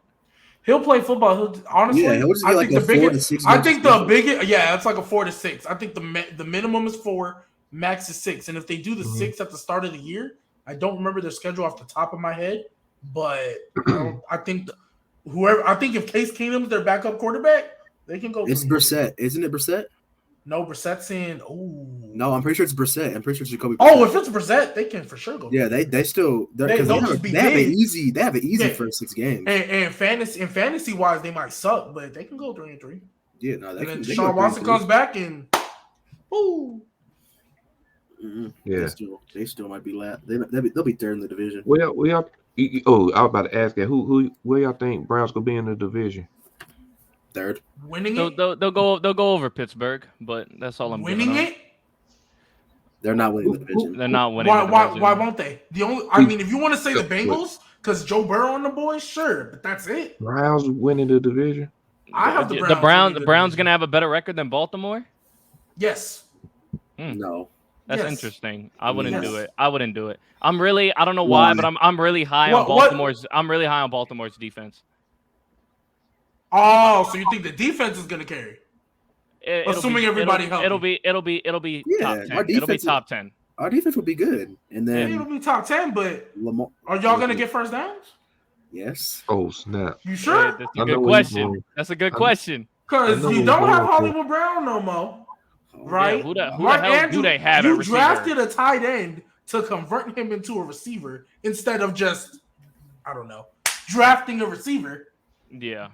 He'll play football. Honestly, he'll just get like a 4 to 6. I think the biggest, it's like a 4 to 6. I think the minimum is 4, max is 6. And if they do the 6 at the start of the year, I don't remember their schedule off the top of my head, but I think if Case Keenum's their backup quarterback, they can go. It's Brissett, isn't it? Brissett? No, Brissett's in. Ooh. No, I'm pretty sure it's Brissett. I'm pretty sure it's Jacoby. Oh, if it's Brissett, they can for sure go. Yeah, they still because They'll just be they have an easy Yeah. first 6 games. And fantasy wise, they might suck, but they can go 3-3. Yeah, no, And then Deshaun Watson comes back and ooh. Yeah. They still might be last. They'll be third in the division. We y'all. Oh, I was about to ask that. Where y'all think Browns gonna be in the division? Third. Winning They'll it. go over Pittsburgh, but that's all I'm Winning giving it. They're not winning the division. They're not winning. Why won't they? I mean, if you want to say the Bengals, because Joe Burrow and the boys, sure, but that's it. Browns winning the division. I have the The Browns gonna have a better record than Baltimore. Yes. No. That's Yes. interesting. I wouldn't Yes. do it. I don't know why, but I'm really high on Baltimore's. I'm really high on Baltimore's defense. Oh, so you think the defense is gonna carry? Assuming everybody healthy. It'll be Yeah, top 10. our It'll be defense top 10. Our defense will be good, and then It'll be top 10, but Lamar. are y'all gonna get first downs? Yes. Oh snap! You Yeah, sure? that's I a know good where you're question. going. That's a good question. Because I know you where don't you're have going, Hollywood Brown no more, right? Yeah, who the Mark hell do Andrews, they have at you receiver? drafted a tight end to convert him into a receiver instead of just, I don't know, drafting a receiver. Yeah.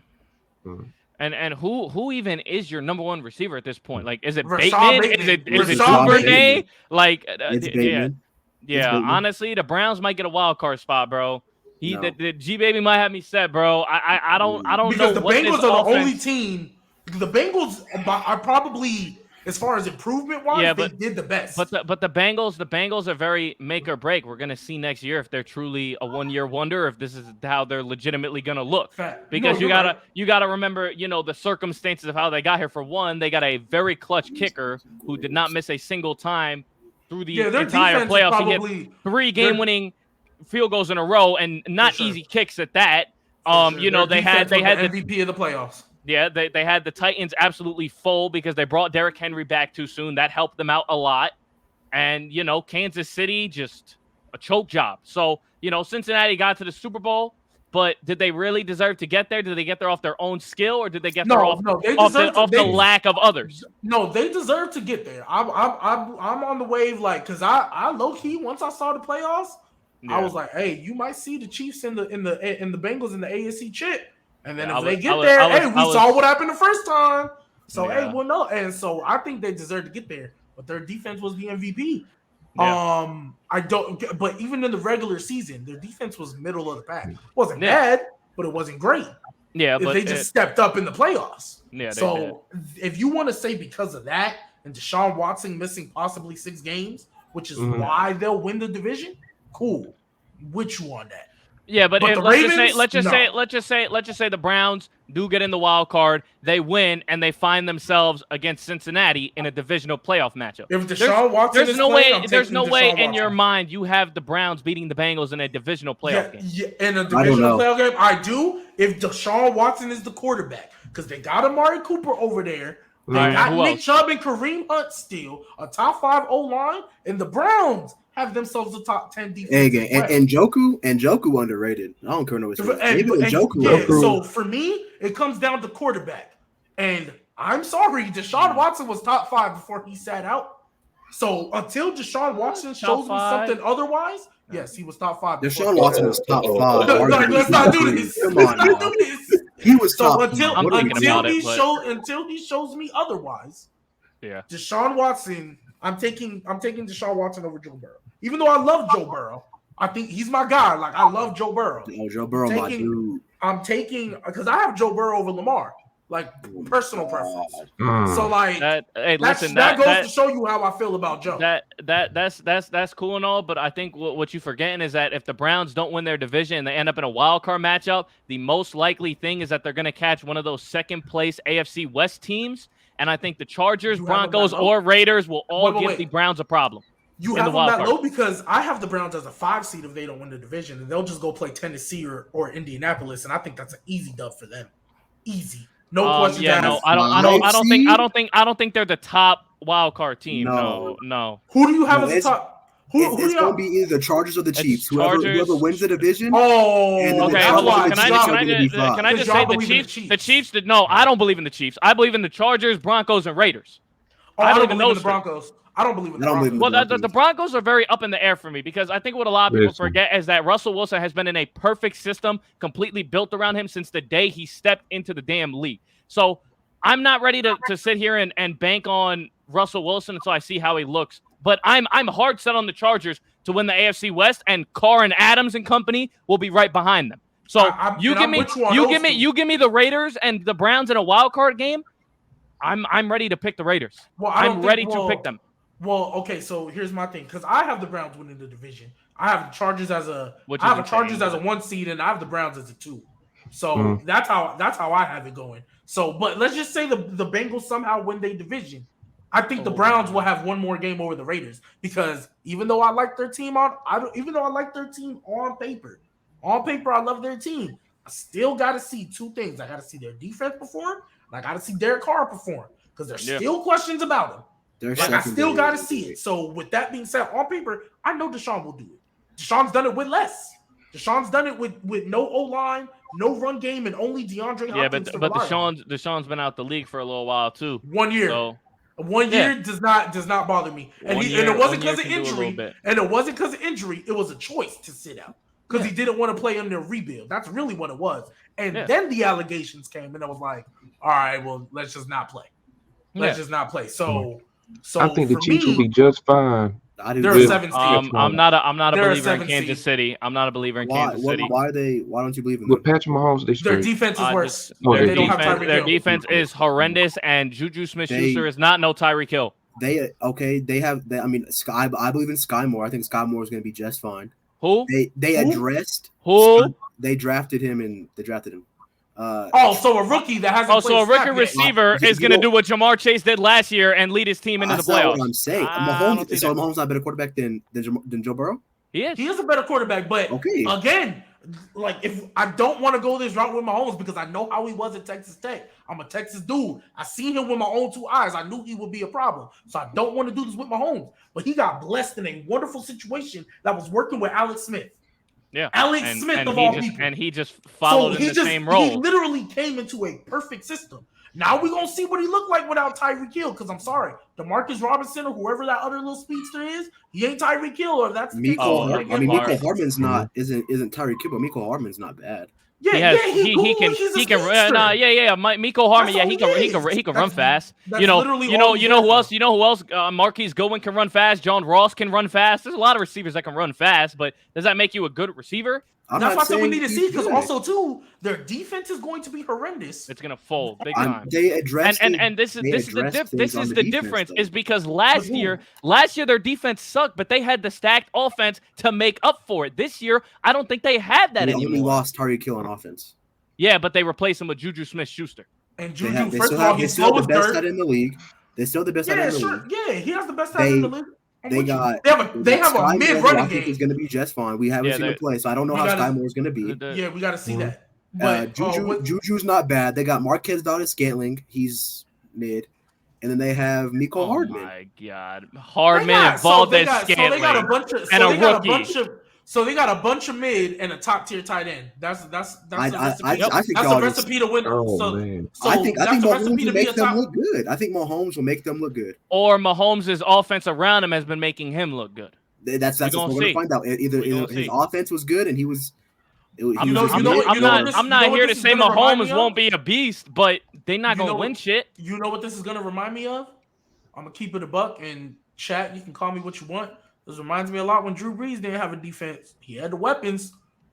Mhm. And who even is your number one receiver at this point? Like, is it Rashad Bateman? Is it Rashad Duvernay? Bateman. Like, It's yeah, Bateman. yeah. Bateman. Honestly, the Browns might get a wild card spot, bro. No. The G baby might have me set, bro. I don't Because know the what Bengals this are the offense- only team. Because the Bengals are probably, as far as improvement wise, Yeah, they did the best. But the Bengals are very make or break. We're gonna see next year if they're truly a 1-year wonder, if this is how they're legitimately gonna look. Fact. Because No, you gotta remember, the circumstances of how they got here. For one, they got a very clutch kicker who did not miss a single time through the their entire defense is playoffs. He probably hit 3 game-winning field goals in a row, and not For sure. easy kicks at that. for sure. Their They had defense was the the MVP of the playoffs. Yeah, they had the Titans absolutely full because they brought Derrick Henry back too soon. That helped them out a lot. And, Kansas City, just a choke job. So, Cincinnati got to the Super Bowl, but did they really deserve to get there? Did they get there off their own skill, or did they get there off the lack of others? No, they deserve to get there. I'm on the wave, because I low key, once I saw the playoffs, I was like, hey, you might see the Chiefs and the Bengals in the AFC chip. And then we saw what happened the first time. So, hey, we'll know. And so I think they deserve to get there. But their defense was the MVP. Yeah. But even in the regular season, their defense was middle of the pack. It wasn't bad, but it wasn't great. Yeah, but they just stepped up in the playoffs. Yeah. So if you want to say because of that and Deshaun Watson missing possibly 6 games, which is why they'll win the division, cool. With you on that. Yeah, but let's just say the Browns do get in the wild card, they win, and they find themselves against Cincinnati in a divisional playoff matchup. If Deshaun Watson there's no way in your mind you have the Browns beating the Bengals in a divisional playoff game. Yeah, in a divisional playoff game, I do. If Deshaun Watson is the quarterback, because they got Amari Cooper over there, they got Nick Chubb and Kareem Hunt still, a top 5 O-line, and the Browns have themselves a top 10 defense. Hey, and Joku underrated. I don't care no what So for me, it comes down to quarterback. And I'm sorry, Deshaun Watson was top 5 before he sat out. So until Deshaun Watson shows me something otherwise, yes, he was top 5. Deshaun Watson was top 5. Let's not do this. Come on, let's not do this. He was top. Until he shows me otherwise. Yeah, Deshaun Watson. I'm taking Deshaun Watson over Joe Burrow. Even though I love Joe Burrow, I think he's my guy. Like, I love Joe Burrow. Oh, Joe Burrow, my dude. I'm taking because I have Joe Burrow over Lamar, like personal preference. So that goes to show you how I feel about Joe. That's cool and all, but I think what you're forgetting is that if the Browns don't win their division and they end up in a wild card matchup, the most likely thing is that they're going to catch one of those second place AFC West teams. And I think the Chargers, Broncos, or Raiders will all give the Browns a problem. You have them that low because I have the Browns as a 5 seed if they don't win the division, and they'll just go play Tennessee or Indianapolis, and I think that's an easy dub for them. Easy, no questions asked. No, I don't think they're the top wild card team. No. Who do you have as the top? It's going to be either the Chargers or the Chiefs. Whoever wins the division. Okay. Hold on. Can I just say the Chiefs? The Chiefs did no. I don't believe in the Chiefs. I believe in the Chargers, Broncos, and Raiders. Oh, I I don't believe in believe in those the three. Broncos. I don't believe in the I don't believe in Broncos. Well, the the Broncos are very up in the air for me because I think what a lot of people Listen. forget is that Russell Wilson has been in a perfect system completely built around him since the day he stepped into the damn league. So I'm not ready to sit here and bank on Russell Wilson until I see how he looks. But I'm hard set on the Chargers to win the AFC West, and Carr and Adams and company will be right behind them. So I'm with you on those two. you give me the Raiders and the Browns in a wild card game. I'm ready to pick the Raiders. Well, I'm ready to pick them. Well, okay, so here's my thing, because I have the Browns winning the division. I have the Chargers as a Which I is have the Chargers insane, as a but- 1 seed, and I have the Browns as a 2. So that's how I have it going. So, but let's just say the Bengals somehow win their division. I think the Browns will have one more game over the Raiders because even though I like their team on paper, I love their team. I still got to see two things. I got to see their defense perform, and I got to see Derek Carr perform because there's still questions about him. I still got to see it. So with that being said, on paper, I know Deshaun will do it. Deshaun's done it with less. Deshaun's done it with no O-line, no run game, and only DeAndre Hopkins. Yeah, but Deshaun's been out the league for a little while too. 1 year. So, 1 year does not bother me. And it wasn't because of injury. And it wasn't because of injury. It was a choice to sit out because he didn't want to play under a rebuild. That's really what it was. And then the allegations came, and I was like, all right, well, let's just not play. Let's just not play. So I think the Chiefs will be just fine. They're a 7 seed. I'm not a believer in Kansas City. I'm not a believer in Kansas City. Why don't you believe in them? With Patrick Mahomes, their defense is worse. Their defense is horrendous, and Juju Smith-Schuster is not no Tyreek Hill. I mean, I believe in Sky Moore. I think Sky Moore is going to be just fine. Who? They addressed who? They drafted him. So a rookie that hasn't. So a rookie receiver is going to do what Jamar Chase did last year and lead his team into the playoffs. That's what I'm saying. Mahomes not a better quarterback than Joe Burrow. He is a better quarterback, but again, like if I don't want to go this route with Mahomes because I know how he was at Texas Tech. I'm a Texas dude. I seen him with my own 2 eyes. I knew he would be a problem, so I don't want to do this with Mahomes. But he got blessed in a wonderful situation that was working with Alex Smith. Yeah, Alex Smith of all people, and he just followed in the same role. He literally came into a perfect system. Now we're gonna see what he looked like without Tyreek Hill. Because I'm sorry, Demarcus Robinson or whoever that other little speedster is, he ain't Tyreek Hill. Or that's Mecole Hardman's not isn't Tyreek Hill, but Mecole Hardman's not bad. He can. Mecole Hardman, he can run fast. You know who else? You know who else? Marquise Goodwin can run fast. John Ross can run fast. There's a lot of receivers that can run fast, but does that make you a good receiver? That's what we need to see because also too, their defense is going to be horrendous. It's gonna fold big time. They addressed and this is the difference is because last year their defense sucked, but they had the stacked offense to make up for it. This year, I don't think they have that anymore. They only lost Tyreek Hill on offense. Yeah, but they replaced him with Juju Smith-Schuster. And Juju, first of all, he's slow as dirt. In the league. They're still the best in the league. Yeah, he has the best stats in the league. They have a mid running game. He's going to be just fine. We haven't seen him play, so I don't know how Sky Moore is going to be. Yeah, we got to see that. But Juju's not bad. They got Marquez Valdes-Scantling. He's mid. And then they have Mecole Hardman. Oh, my God. Hardman and Valdes-Scantling. So they got a bunch of, and a rookie. So they got a bunch of mid and a top tier tight end. That's the recipe. That's the recipe to win. I think Mahomes will make them look good. I think Mahomes will make them look good. Or Mahomes' offense around him has been making him look good. That's what we're gonna find out. Either his offense was good and he was. I'm not here to say Mahomes won't be a beast, but they're not gonna win shit. You know what this is gonna remind me of? I'm gonna keep it a buck and chat. You can call me what you want. This reminds me a lot when Drew Brees didn't have a defense. He had the weapons,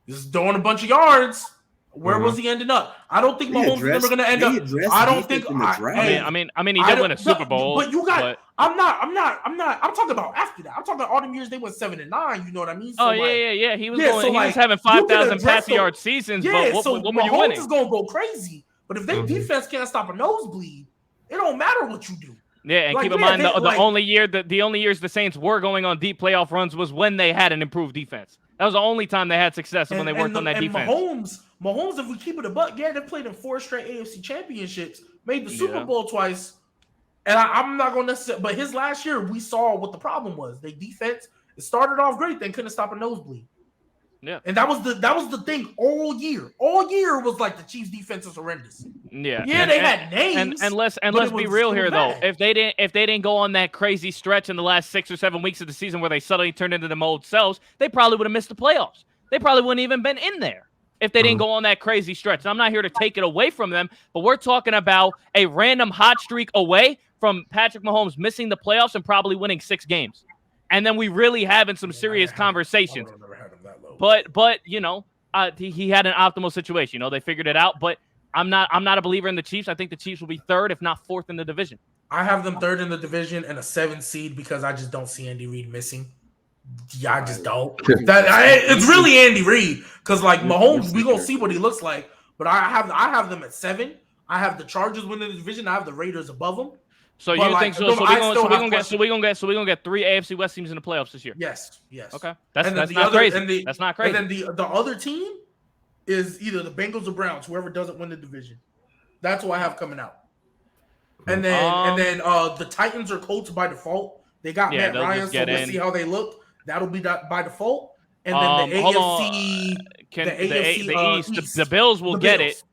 just throwing a bunch of yards. Where was he ending up? I don't think Mahomes is never going to end up. I don't think. I mean, he did win a Super Bowl. But you got. I'm talking about after that. I'm talking about all them years they went 7-9. You know what I mean? So yeah. He was going. He was having 5,000 passing yard seasons. Yeah, but so what were you winning? Mahomes is going to go crazy. But if their defense can't stop a nosebleed, it don't matter what you do. Yeah, and keep in mind the only years the Saints were going on deep playoff runs was when they had an improved defense. That was the only time they had success when they worked on that defense. Mahomes, if we keep it a buck, they played in 4 straight AFC championships, made the Super Bowl twice. And I'm not going to necessarily, but his last year, we saw what the problem was. Their defense, it started off great, then couldn't stop a nosebleed. Yeah. And that was the thing all year. All year was like the Chiefs' defense is horrendous. Yeah. Yeah, they had names. And let's be it real was here though. bad. If they didn't go on that crazy stretch in the last 6 or 7 weeks of the season where they suddenly turned into them old selves, they probably would have missed the playoffs. They probably wouldn't even been in there if they didn't go on that crazy stretch. And I'm not here to take it away from them, but we're talking about a random hot streak away from Patrick Mahomes missing the playoffs and probably winning 6 games. And then we really having some serious conversations. But you know, he had an optimal situation. You know, they figured it out. But I'm not a believer in the Chiefs. I think the Chiefs will be 3rd, if not 4th, in the division. I have them 3rd in the division and a 7th seed because I just don't see Andy Reid missing. Yeah, I just don't. It's really Andy Reid because like Mahomes, we gonna see what he looks like. But I have them at 7. I have the Chargers winning the division. I have the Raiders above them. So but you think so? So we're gonna get 3 AFC West teams in the playoffs this year. Yes. Okay, that's not crazy. That's not crazy. And then the other team is either the Bengals or Browns, whoever doesn't win the division. That's what I have coming out. And then the Titans or Colts by default. They got Matt Ryan, so we'll see how they look. That'll be that by default. And then the AFC, the East, the Bills will get it.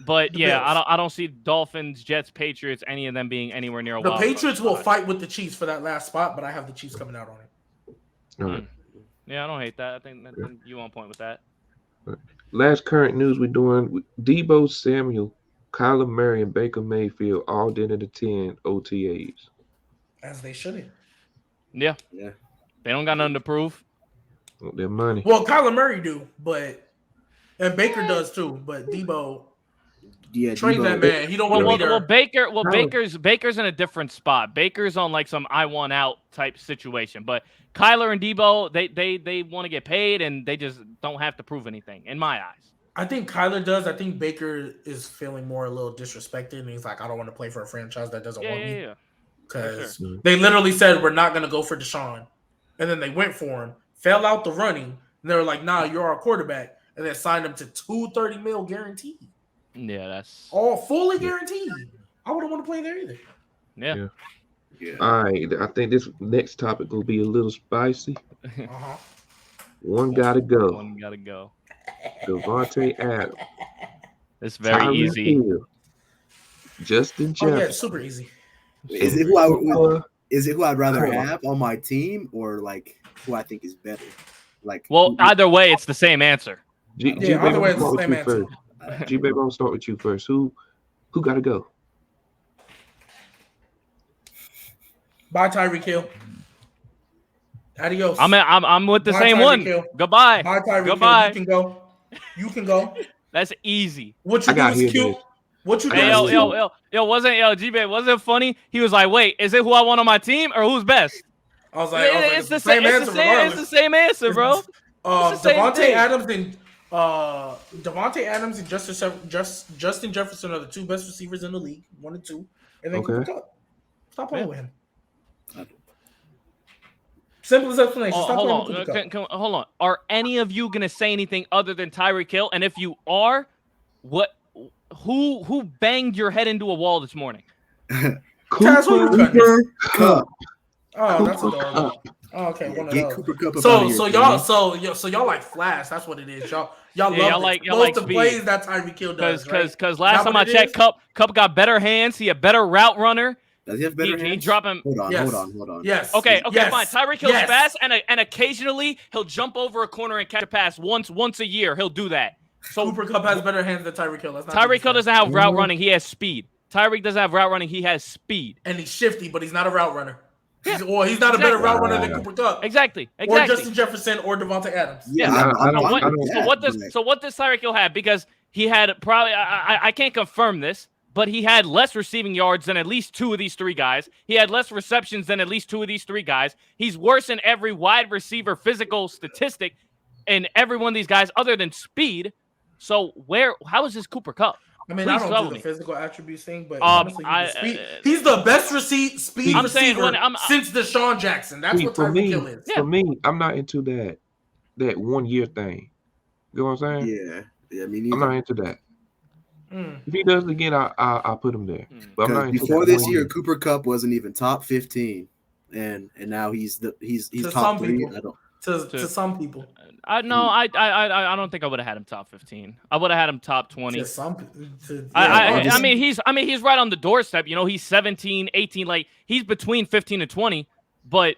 But I don't see Dolphins, Jets, Patriots, any of them being anywhere near a wild card. The Patriots will fight with the Chiefs for that last spot, but I have the Chiefs coming out on it. All right. Yeah, I don't hate that. I think you on point with that. Right. Last current news we're doing: Deebo Samuel, Kyler Murray, and Baker Mayfield all didn't attend OTAs. As they shouldn't. Yeah. They don't got nothing to prove. Want their money. Well, Kyler Murray do, and Baker does too, but Deebo. Yeah, train that man. He don't want to be there. Baker's in a different spot. Baker's on like some I want out type situation. But Kyler and Deebo, they want to get paid and they just don't have to prove anything in my eyes. I think Kyler does. I think Baker is feeling more a little disrespected, and he's like, I don't want to play for a franchise that doesn't want me. Because they literally said we're not going to go for Deshaun, and then they went for him, fell out the running, and they were like, nah, you're our quarterback, and then signed him to $230 million guaranteed. Yeah, that's all fully guaranteed. I wouldn't want to play there either. Yeah. All right. I think this next topic will be a little spicy. One gotta go. Davante Adams. It's very easy. Justin Jefferson. Yeah, it's super easy. Is it who I'd rather have on my team or like who I think is better? Like, well, either way, it's the same answer. Either way, it's the same answer. G-Babe, I'm gonna start with you first. Who gotta go? Bye, Tyreek Hill. Adios. I'm with the same one. Hill. Goodbye. Bye, Tyreek Goodbye. Hill. You can go. That's easy. What you do is cute. What you do is cute. G-Babe, wasn't it funny? He was like, wait, is it who I want on my team or who's best? I was like, it's the same answer. It's the same answer, bro. Davante Adams and Justin Jefferson are the 2 best receivers in the league, 1 and 2, and then Cooper Kupp. Stop playing with him. Simplest explanation. Stop playing with Cooper Kupp. Hold on. Are any of you gonna say anything other than Tyreek Hill? And if you are, who banged your head into a wall this morning? Cooper Kupp. Oh, that's adorable. Oh, okay, one of those. Cooper Kupp so y'all like Flash. That's what it is. Y'all love the plays that Tyreek Hill does. Because last time I checked, Kupp got better hands. He a better route runner. Does he have better hands? He drop him. Hold on. Yes. Okay, fine. Tyreek Hill's fast, and occasionally he'll jump over a corner and catch a pass once a year. He'll do that. So Cooper Kupp has better hands than Tyreek Hill. Tyreek Hill doesn't have route running. He has speed. Tyreek doesn't have route running. He has speed. And he's shifty, but he's not a route runner. He's not a better route runner than Cooper Kupp. Exactly. Or Justin Jefferson or Davante Adams. Yeah. So what does Tyreek Hill have? Because he had probably I can't confirm this, but he had less receiving yards than at least 2 of these 3 guys. He had less receptions than at least 2 of these 3 guys. He's worse in every wide receiver physical statistic in every one of these guys other than speed. So how is this Cooper Kupp? I mean, I don't do the physical attributes thing, but honestly, he's the best speed receiver since Deshaun Jackson. That's what Tyreek Hill is. For me, I'm not into that 1 year thing. You know what I'm saying? Yeah. I'm not into that. If he does it again, I'll put him there. But I'm not into before this year, Cooper Kupp wasn't even top 15, and now he's top 3. to some people. I don't think I would have had him top 15. I would have had him top 20. To some, to, I mean he's right on the doorstep. You know, he's 17, 18, like he's between 15 and 20. But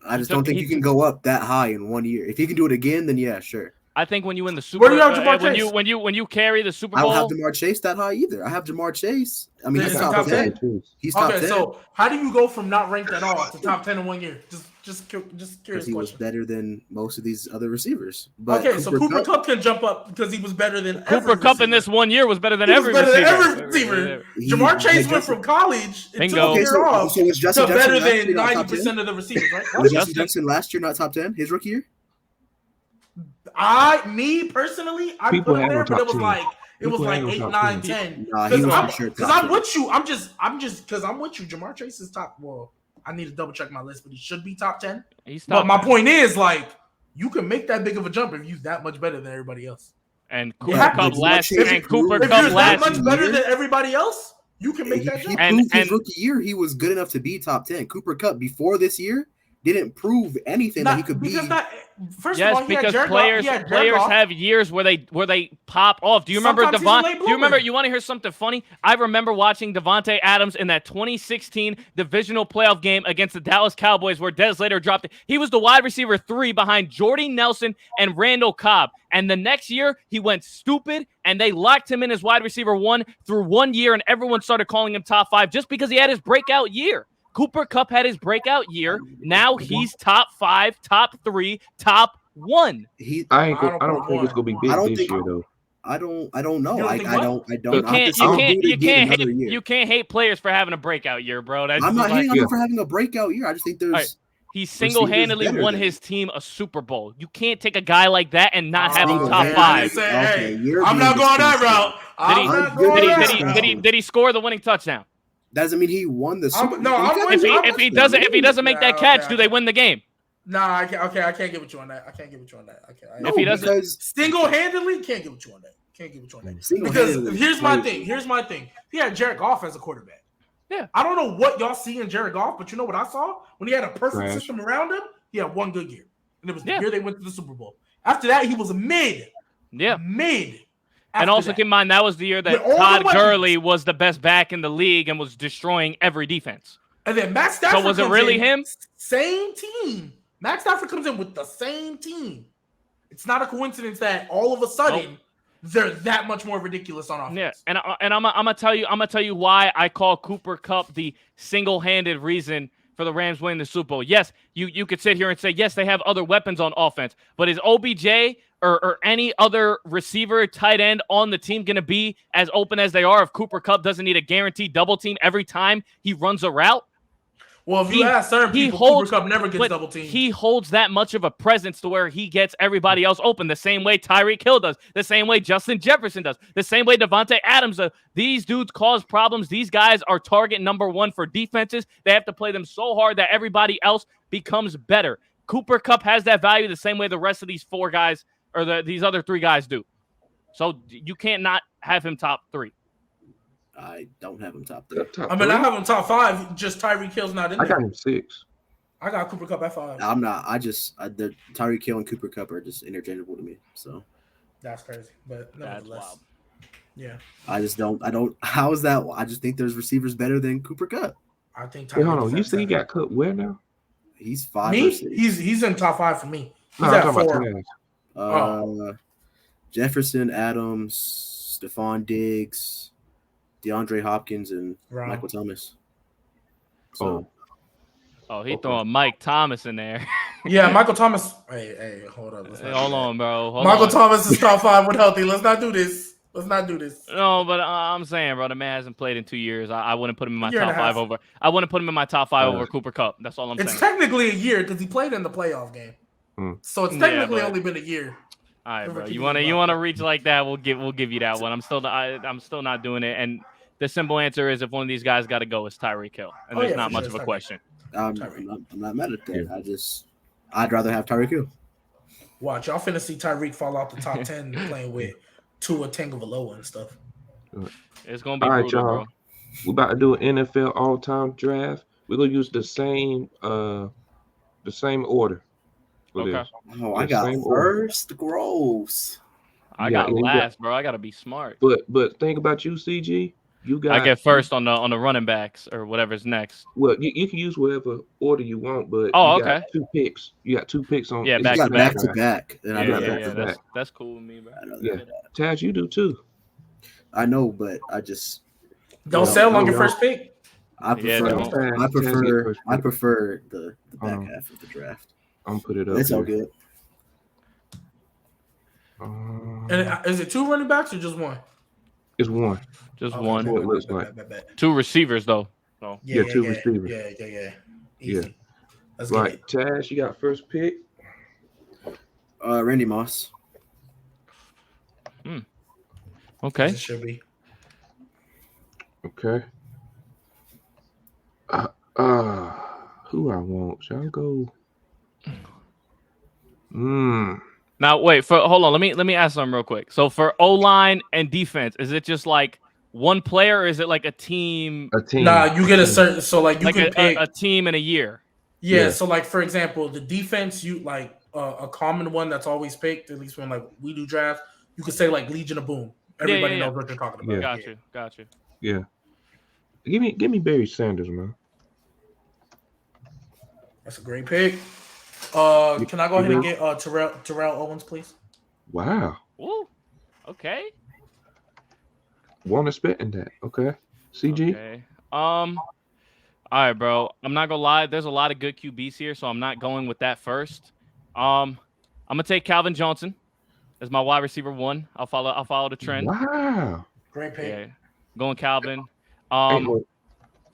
I just don't think you can go up that high in 1 year. If you can do it again, then yeah, sure. I think when you win the Super Bowl, when you carry the Super Bowl, I don't have Jamar Chase that high either. I have Jamar Chase. I mean, he's top 10. He's top 10. So how do you go from not ranked at all to top 10 in 1 year? Just curious. Because he was better than most of these other receivers. But so Cooper Kupp can jump up because he was better than Cooper Kupp in this 1 year was better than every receiver. Jamar Chase went from college and took a year off to better than 90% of the receivers, right? Was Justin Jackson last year not top 10? His rookie year? Me personally, I put him there, but it was like 8, 9, 10. Because I'm with you. I'm just because I'm with you. Jamar Chase is top. Well, I need to double check my list, but he should be top 10. But my point is, like, you can make that big of a jump if you're that much better than everybody else. And Cooper Kupp last year. If you're that much better than everybody else, you can make that jump. And his rookie year, he was good enough to be top 10. Cooper Kupp before this year didn't prove anything that he could be. First of all, because players have years where they pop off. Do you remember Devontae? Do you remember? You want to hear something funny? I remember watching Devontae Adams in that 2016 divisional playoff game against the Dallas Cowboys, where Des later dropped it. He was the wide receiver 3 behind Jordy Nelson and Randall Cobb. And the next year, he went stupid, and they locked him in as wide receiver 1 through 1 year, and everyone started calling him top 5 just because he had his breakout year. Cooper Kupp had his breakout year. Now he's top 5, top 3, top 1. I don't think it's gonna be big this year though. I don't know. I don't. You can't hate players for having a breakout year, bro. I'm not hating on him for having a breakout year. I just think there's. He single-handedly won his team a Super Bowl. You can't take a guy like that and not have him top 5. I'm not going that route. Did he score the winning touchdown? Doesn't mean he won the Super Bowl. If he doesn't make that catch, do they win the game? Nah, I can't get with you on that. If he doesn't, single-handedly, can't get with you on that. Because here's my thing. He had Jared Goff as a quarterback. Yeah. I don't know what y'all see in Jared Goff, but you know what I saw? When he had a perfect system around him, he had one good year. And it was the year they went to the Super Bowl. After that, he was a mid. Yeah. Mid. And also keep in mind, that was the year that Todd Gurley was the best back in the league and was destroying every defense. And then Matt Stafford. So was it really him? Same team. Matt Stafford comes in with the same team. It's not a coincidence that all of a sudden they're that much more ridiculous on offense. Yeah, and I'm gonna tell you why I call Cooper Kupp the single-handed reason for the Rams winning the Super Bowl. Yes, you could sit here and say yes, they have other weapons on offense, but is OBJ or any other receiver, tight end on the team going to be as open as they are if Cooper Kupp doesn't need a guaranteed double team every time he runs a route? Well, if you ask certain people, Cooper Kupp never gets double teamed. He holds that much of a presence to where he gets everybody else open the same way Tyreek Hill does, the same way Justin Jefferson does, the same way Devontae Adams does. These dudes cause problems. These guys are target number 1 for defenses. They have to play them so hard that everybody else becomes better. Cooper Kupp has that value the same way the rest of these 4 guys or these other 3 guys do. So you can't not have him top 3. I don't have him top 3. I have him top 5. Just Tyreek Hill's not in there. I got him 6. I got Cooper Kupp at 5. I'm not. The Tyreek Hill and Cooper Kupp are just interchangeable to me. So that's crazy. But nevertheless, yeah. I just don't. How is that? I just think there's receivers better than Cooper Kupp. I think. Hey, hold on. You say he got cut where now? He's 5. Me? He's in top 5 for me. He's at 4. Jefferson, Adams, Stephon Diggs, DeAndre Hopkins, and Michael Thomas. So, he throwing Mike Thomas in there. Yeah, Michael Thomas. Hey, hold up. Hold on, bro. Michael Thomas is top 5 with healthy. Let's not do this. No, but I'm saying, bro, the man hasn't played in 2 years. I wouldn't put him in my top 5 over. I wouldn't put him in my top 5 over Cooper Kupp. That's all I'm saying. It's technically a year because he played in the playoff game. So it's technically only been a year. All right, bro. You wanna reach like that? We'll give you that one. I'm still not doing it. And the simple answer is if one of these guys got to go, it's Tyreek Hill, and there's not much of a question. I'm not mad at that. I'd rather have Tyreek Hill. Watch, y'all finna see Tyreek fall out the top 10 playing with Tua Tagovailoa and stuff. It's gonna be brutal, y'all. Bro. We're about to do an NFL all-time draft. We're gonna use the same order. for Okay. this. Oh, Yeah, I got same order. first. Gross. I You got got- you got- last, bro. I gotta be smart. But think about you, CG. You I got get first on the running backs or whatever's next. well. You can use whatever order you want, but Oh, you got okay. 2 picks. You got 2 picks on. Yeah, It's You a back got to snap back. back to draft. back. And I You Yeah, got got yeah, back yeah. to That's back. that's cool with me, bro. I know Yeah. that. Taz, you do too. I know, but I just Don't No, sell on no, your no. first pick. I Yeah, prefer don't. Taz, I Taz get prefer first I pick. prefer the Hold back on. half of the draft. I'm gonna put it But up it's all here. good. And is it 2 running backs or just one? It's one. Just Okay, one. That's what it looks like. bet. 2 receivers though. So Yeah, 2 receivers. Yeah. Easy. Let's get Right, it. Taz, you got first pick. Randy Moss. okay. As it should be. Okay. Who I want? Shall I go? Now wait, hold on. Let me ask something real quick. So for O line and defense, is it just like one player, or is it like a team? A team. Nah, you get a certain. So like you Like can pick a team in a year. Yeah, so like for example, the defense, you like a common one that's always picked, at least when like we do drafts, you could say like Legion of Boom. Everybody yeah. knows what you're talking about. Yeah. Got you. Yeah. Give me Barry Sanders, man. That's a great pick. Can I go ahead and get Terrell Owens, please? Wow. Ooh. Okay. Wasn't expecting that. Okay. CG. Okay. All right, bro. I'm not gonna lie. There's a lot of good QBs here, so I'm not going with that first. I'm gonna take Calvin Johnson as my wide receiver 1. I'll follow the trend. Wow. Great pick. Yeah, going Calvin. Ain't no-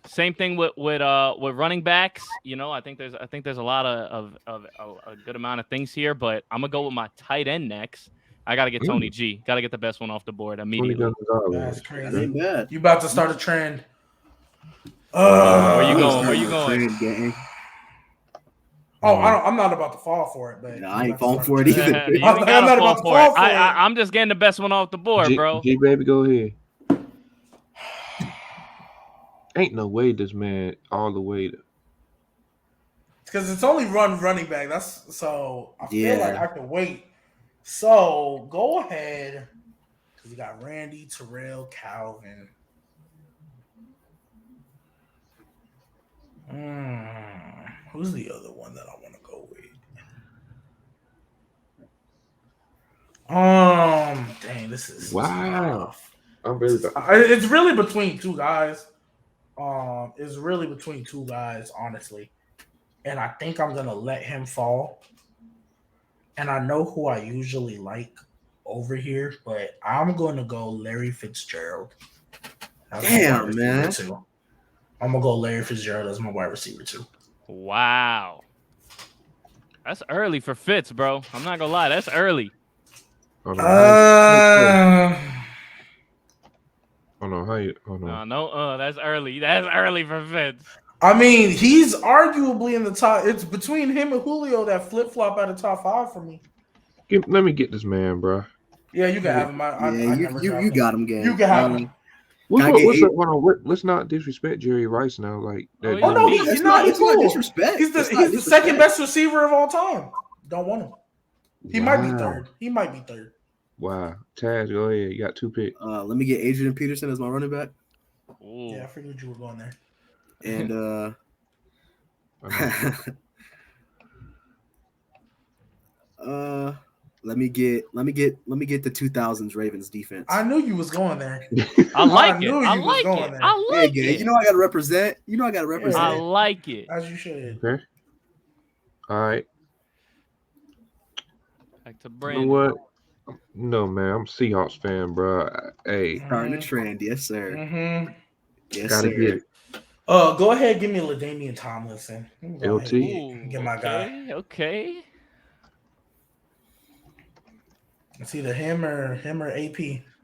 Same thing with running backs. You know, I think there's a lot of a good amount of things here, but I'm gonna go with my tight end next. I gotta get Tony G. Gotta get the best one off the board immediately. That's That crazy. ain't bad. You about to start a trend. Where you going? Where you going? Oh, I'm not about to fall for it, but No, I ain't you falling about to for it start a either. trend. You ain't I'm gotta not fall about to for fall it. for it. I'm just getting the best one off the board, bro. G baby, go ahead. Ain't no way this man all the way to. Because it's only running back. That's so I feel like Yeah. I can wait. So go ahead. Because you got Randy, Terrell, Calvin. Who's the other one that I want to go with? Dang, this is Wow. tough. I'm really. It's really between two guys. It's really between two guys, honestly. And I think I'm gonna let him fall. And I know who I usually like over here, but I'm going to go Larry Fitzgerald. That's my Damn, wide man. receiver too. I'm gonna go Larry Fitzgerald as my wide receiver too. Wow. That's early for Fitz, bro. I'm not gonna lie. That's early. Hold on. How you? Hold on. No, that's early. That's early for Fitz. I mean, he's arguably in the top. It's between him and Julio that flip flop out of top 5 for me. Let me get this man, bro. Yeah, you can have him. I never you drafted got him, gang. You can have him. What's Can I get up? eight? Hold on. Let's not disrespect Jerry Rice now. Like that. Oh, no, he's It's not. it's He's cool. disrespect. He's It's the not disrespect. second best receiver of all time. Don't want him. He might be Wow. third. He might be third. Wow. Taz, go ahead. You got 2 picks. Let me get Adrian Peterson as my running back, Ooh. Yeah, I figured you were going there. and let me get the 2000s Ravens defense. I knew you was going there. I like knew it. I you was like going it. there. I Hey, like gang, it. you know I gotta represent. I like it. As you should. Okay. All right. Back to You know Brandon. what? No, man. I'm a Seahawks fan, bro. Hey, Starting a trend, yes sir. Mm-hmm. Yes gotta sir. get it. Go ahead, give me LaDainian Tomlinson. Go LT. ahead, get my guy. Okay. It's either him or AP.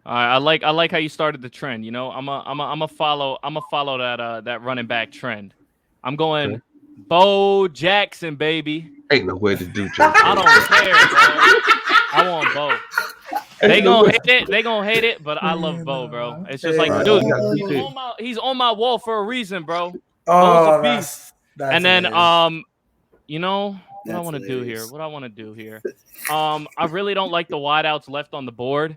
All right, I like how you started the trend. You know, I'm a follow that running back trend. I'm going Okay. Bo Jackson, baby. Ain't no way to do Jackson. I don't care, bro. I want Bo. They gonna hate it. They gonna hate it, but I love Bo, bro. It's just like, All right, dude, you got 2 picks. he's on my wall for a reason, bro. Oh, Bo's a beast. that's And then hilarious. You know what I That's want to do here? hilarious. What I want to do here? I really don't like the wideouts left on the board.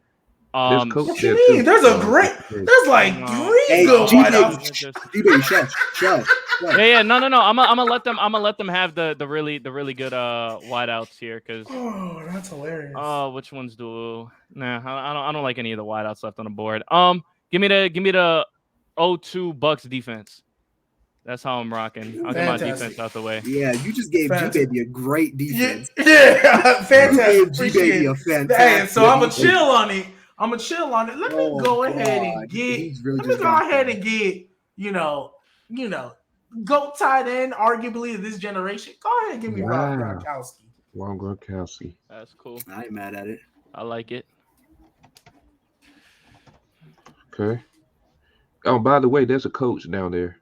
There's coach What you there mean? too. There's a great. Okay. There's like No, 3 Hey, good no, G no. baby, wideouts. G baby, shush, shush. Yeah, no. I'm gonna let them. I'm gonna let them have the really good wideouts here, because Oh, that's hilarious. which ones do? Nah, I don't like any of the wideouts left on the board. Give me the 0-2 Bucks defense. That's how I'm rocking. I'll get my Fantastic. defense out the way. Yeah, you just gave G Fantastic. baby a great defense. Yeah, fantastic. You gave G baby Appreciate a it. fantastic. Hey, so I'm gonna defense. chill on it. Let me Oh, go ahead God. and get. He's really Let me just go got ahead that. and get. GOAT tight end, arguably of this generation. Go ahead and give me Rob Wow. Gronkowski. Ron Gronkowski. That's cool. I ain't mad at it. I like it. Okay. Oh, by the way, there's a coach down there.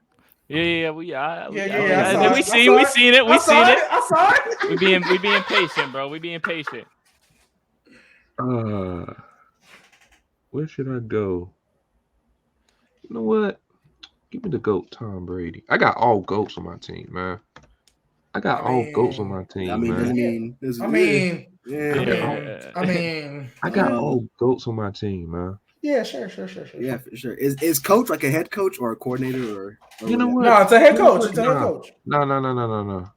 Yeah. We I seen it. We seen it. I saw it. We being patient, bro. We being patient. Where should I go? You know what? Give me the GOAT, Tom Brady. I got all GOATs on my team, man. I got all GOATs on my team, I mean, doesn't man. mean. I mean, Yeah. I got all GOATs on my team, man. Yeah, sure. Yeah, for sure. Is coach like a head coach or a coordinator or You know what? No, it's a head coach. No. No.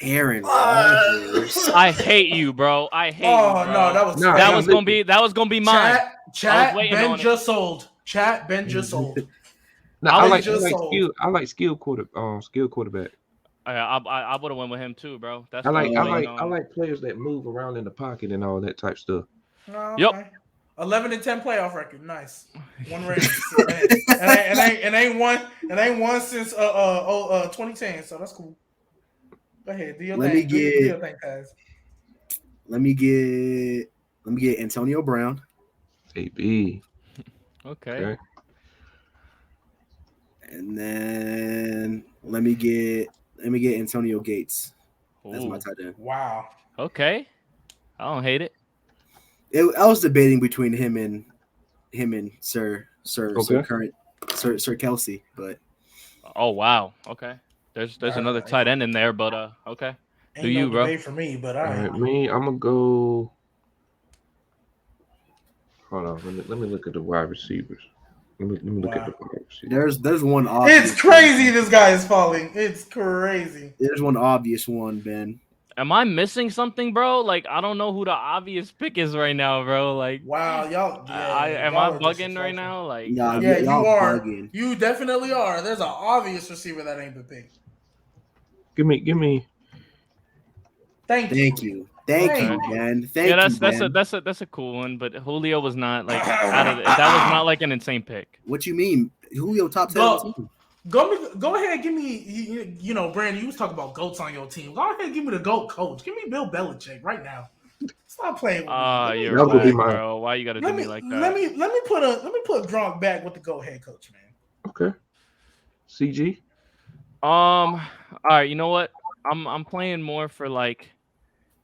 Aaron Rodgers. I hate you, bro. I hate you, bro. No, that was Nah, that was gonna be mine. Chat. waiting Ben on it. just sold. Chat. Ben just sold. No, I I was like just sold. skilled quarterback. I would have went with him too, bro. That's I what like I'm waiting on. players that move around in the pocket and all that type stuff. Oh, Yep. okay. 11-10 playoff record. Nice. One ring. It ain't one since 2010. So that's cool. Go ahead. Do your thing. Do your thing, Kaz. Let me get Antonio Brown. AB. Okay. And then let me get Antonio Gates. That's my tight end. Wow. Okay. I don't hate it. I was debating between him and Sir Kelsey, but Oh wow. Okay. There's another tight end in there, but okay. Ain't you, no bro? debate for me, but All right, me. I'm gonna go. Hold on. Let me look at the wide receivers. Let me look at the wide receivers. there's one obvious. It's crazy. This guy is falling. It's crazy. There's one obvious one, Ben. Am I missing something, bro? Like, I don't know who the obvious pick is right now, bro. Like, wow, y'all. Yeah, am I bugging right now? Like, Nah, yeah, you are. Bugging. You definitely are. There's an obvious receiver that ain't been picked. Give me. Thank you, Ben. That's a cool one. But Julio was not like that was not like an insane pick. What you mean? Julio top 17? Go ahead, give me. Brandon, you was talking about goats on your team. Go ahead, give me the goat coach. Give me Bill Belichick right now. Stop playing with me. You're whack, bro. Why you gotta do me like that? Let me put Gronk back with the goat head coach, man. Okay. CG. All right. You know what? I'm playing more for like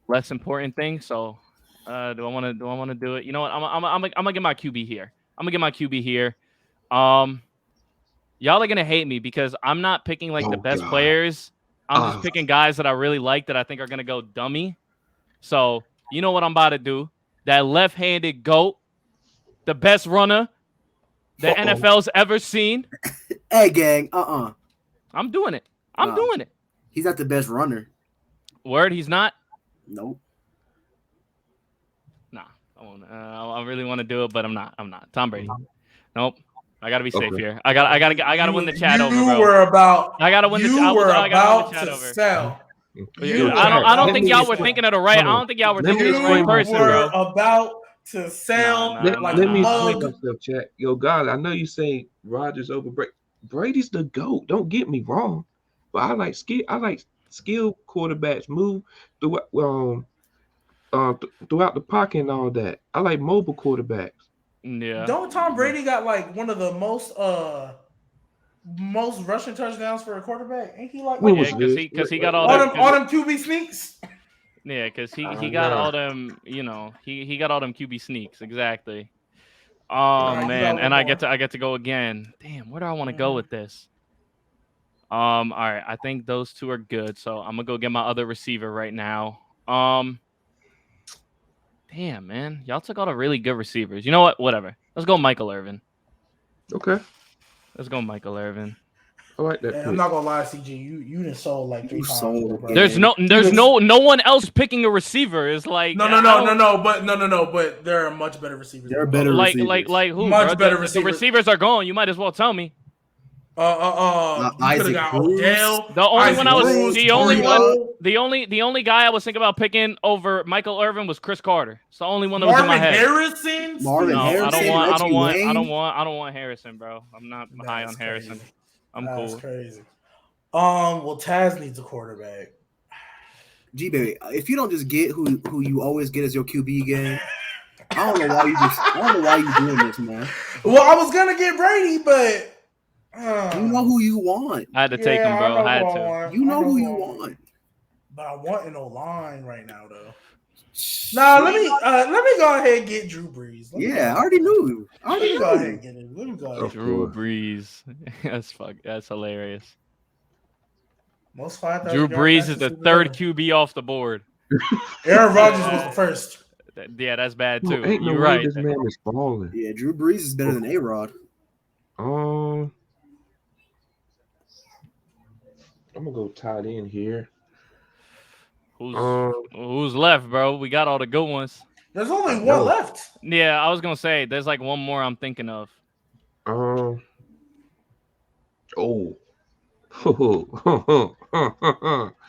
less important things. So, do I want to do it? You know what? I'm gonna get my QB here. Y'all are gonna hate me because I'm not picking like the best players. I'm just picking guys that I really like that I think are gonna go dummy. So you know what I'm about to do? That left-handed GOAT, the best runner the NFL's ever seen. Hey, gang. I'm doing it. I'm doing it. He's not the best runner. Word, he's not. Nope. Nah, I won't. I really want to do it, but I'm not. Tom Brady. Nope. I gotta be safe here. I gotta win the chat over, bro. I gotta win the chat over. Sell. I don't think y'all were thinking of the right. I don't think y'all were thinking of the right person, bro. About to sell. Let me explain myself, chat. Yo, God, I know you say Rodgers over Brady. Brady's the GOAT. Don't get me wrong, but I like skilled quarterbacks move throughout the pocket and all that. I like mobile quarterbacks. Yeah. Don't Tom Brady got like one of the most rushing touchdowns for a quarterback? Ain't he like? Because he got all them QB sneaks. Yeah, because he got all them. He got all them QB sneaks. Exactly. Oh man, and I get to go again. Damn, where do I want to go with this? All right. I think those two are good. So I'm gonna go get my other receiver right now. Damn, man, y'all took all the really good receivers. You know what? Whatever. Let's go, Michael Irvin. Okay, Let's go, Michael Irvin. I like that Hey, pick. I'm not gonna lie, CG. You done sold like 3 You times, sold, bro. There's man. no one else picking a receiver. It's like No, but there are much better receivers. There are than better Michael. receivers. like who? Much Bro? better The receivers. receivers are gone. You might as well tell me. You could have Isaac got Cruz. Odell. The only Isaac one I was Cruz, the only Torrey one Holt, the only guy I was thinking about picking over Michael Irvin was Chris Carter. It's the only one that was in my Marvin head. Harrison. Marvin No, Harrison, I don't Reggie want Harrison, bro. I'm not high on That's Harrison. crazy. I'm That's cool. crazy. Well, Taz needs a quarterback. G baby, if you don't just get who you always get as your QB game, I don't know why you doing this, man. Well, I was gonna get Brady, but You know who you want. I had to take him, bro. I had to. You know who you want. But I want an O-line right now, though. Nah, let me go ahead and get Drew Brees. Yeah, I already knew. Let me go ahead and get it. Let me go ahead. Drew Brees. That's hilarious. Most 5,000 Drew yard Brees passes is the Super third Bowl. QB off the board. Aaron Rodgers was the first. Yeah, that's bad No, too. ain't no You're way right. this man is balling. Yeah, Drew Brees is better than A-Rod. I'm gonna go tight end here. Who's left, bro? We got all the good ones. There's only one left. Yeah, I was gonna say there's like one more I'm thinking of. Oh.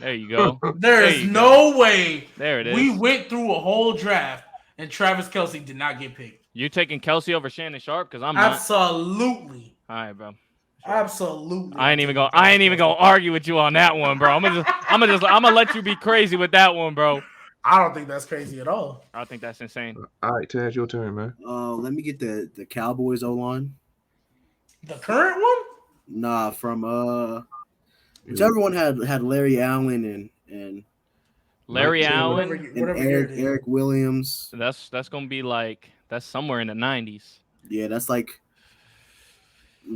There you go. There is no way There it is. we went through a whole draft and Travis Kelce did not get picked. You taking Kelsey over Shannon Sharp? Because I'm not. Absolutely. All right, bro. Absolutely. I ain't even gonna argue with you on that one, bro. I'm gonna let you be crazy with that one, bro. I don't think that's crazy at all. I think that's insane. All right, Taz, your turn, man. Let me get the Cowboys O-line. The current one? Nah, from whichever one had Larry Allen and Larry Allen. Whatever Eric Williams. That's gonna be like that's somewhere in the 90s. Yeah, that's like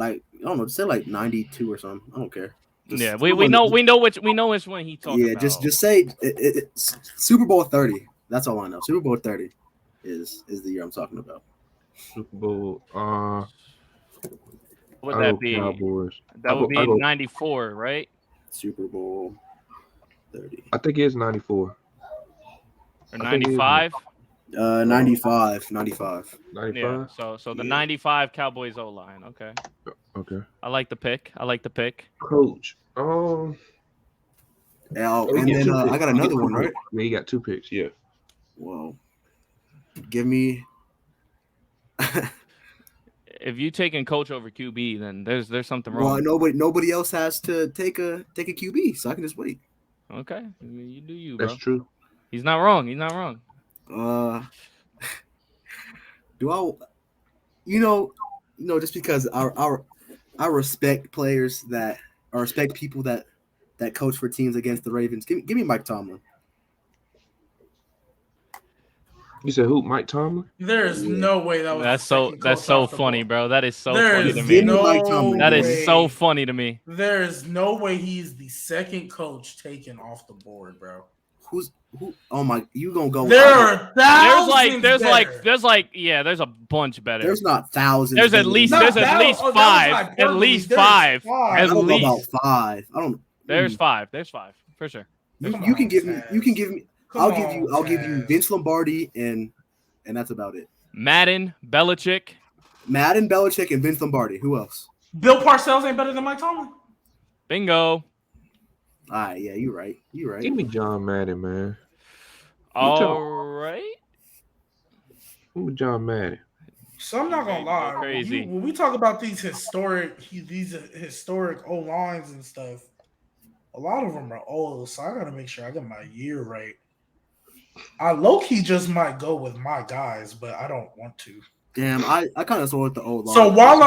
I don't know, say like 92 or something. I don't care. Yeah, we know which one he talking about. Yeah, just say it's Super Bowl 30. That's all I know. Super Bowl 30 is the year I'm talking about. Super Bowl. What would I that go be? Cowboys. That would be 94, right? Super Bowl 30. I think it's 94. Or 95? 95. 95. Yeah. So the 95 Cowboys O line. Okay. Okay. I like the pick. Coach. And then I got another one, right? Yeah, you got 2 picks. Yeah. Well, give me. If you taking coach over QB, then there's something wrong. Well, nobody else has to take a QB, so I can just wait. Okay, I mean, you do you, bro. That's true. He's not wrong. Do I? Just because I respect players I respect people that coach for teams against the Ravens. Give me Mike Tomlin. You said who? Mike Tomlin? There is no way that was. That's so funny, bro. That is so There funny is to me. no That is way. so funny to me. There is no way he's the second coach taken off the board, bro. Who? Oh my! You gonna go? There are thousands. There's a bunch better. There's not thousands. There's at least five. At least five. I don't know about 5. I don't. There's 5. There's 5 for sure. You can give me. I'll give you Vince Lombardi and that's about it. Madden, Belichick, and Vince Lombardi. Who else? Bill Parcells ain't better than Mike Tomlin. bingo. All right, yeah, you're right. Give me John Madden, man. All right. Give me John Madden. So I'm not gonna lie. Crazy. When we talk about these historic O lines and stuff, a lot of them are old. So I gotta make sure I get my year right. I low key just might go with my guys, but I don't want to. Damn, I kind of saw with the old line. So while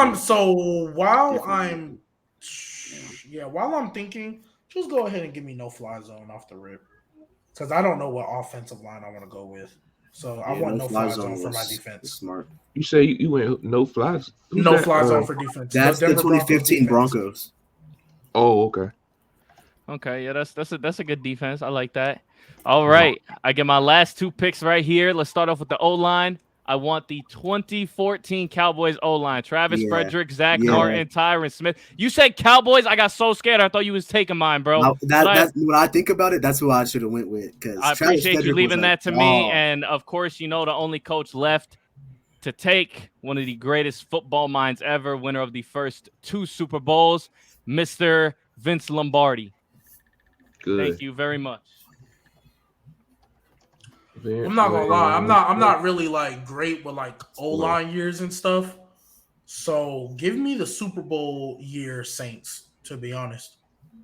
I'm thinking, just go ahead and give me no fly zone off the rip, because I don't know what offensive line I want to go with. So I want no fly zone for my defense. Smart. You say you went no flies? No fly zone for defense. That's the 2015 Broncos. Oh, okay. Okay, yeah, that's a good defense. I like that. All right, I get my last two picks right here. Let's start off with the O line. I want the 2014 Cowboys O line: Travis Yeah, Frederick, Zach yeah. Martin, Tyron Smith. You said Cowboys. I got so scared. I thought you was taking mine, bro. Now, But that's when I think about it. That's who I should have went with because I Travis appreciate you Frederick was leaving a that to me. dog. And of course, the only coach left to take, one of the greatest football minds ever, winner of the first 2 Super Bowls, Mr. Vince Lombardi. Good. Thank you very much. I'm not gonna lie. I'm not really like great with like O-line years and stuff. So give me the Super Bowl year Saints, to be honest.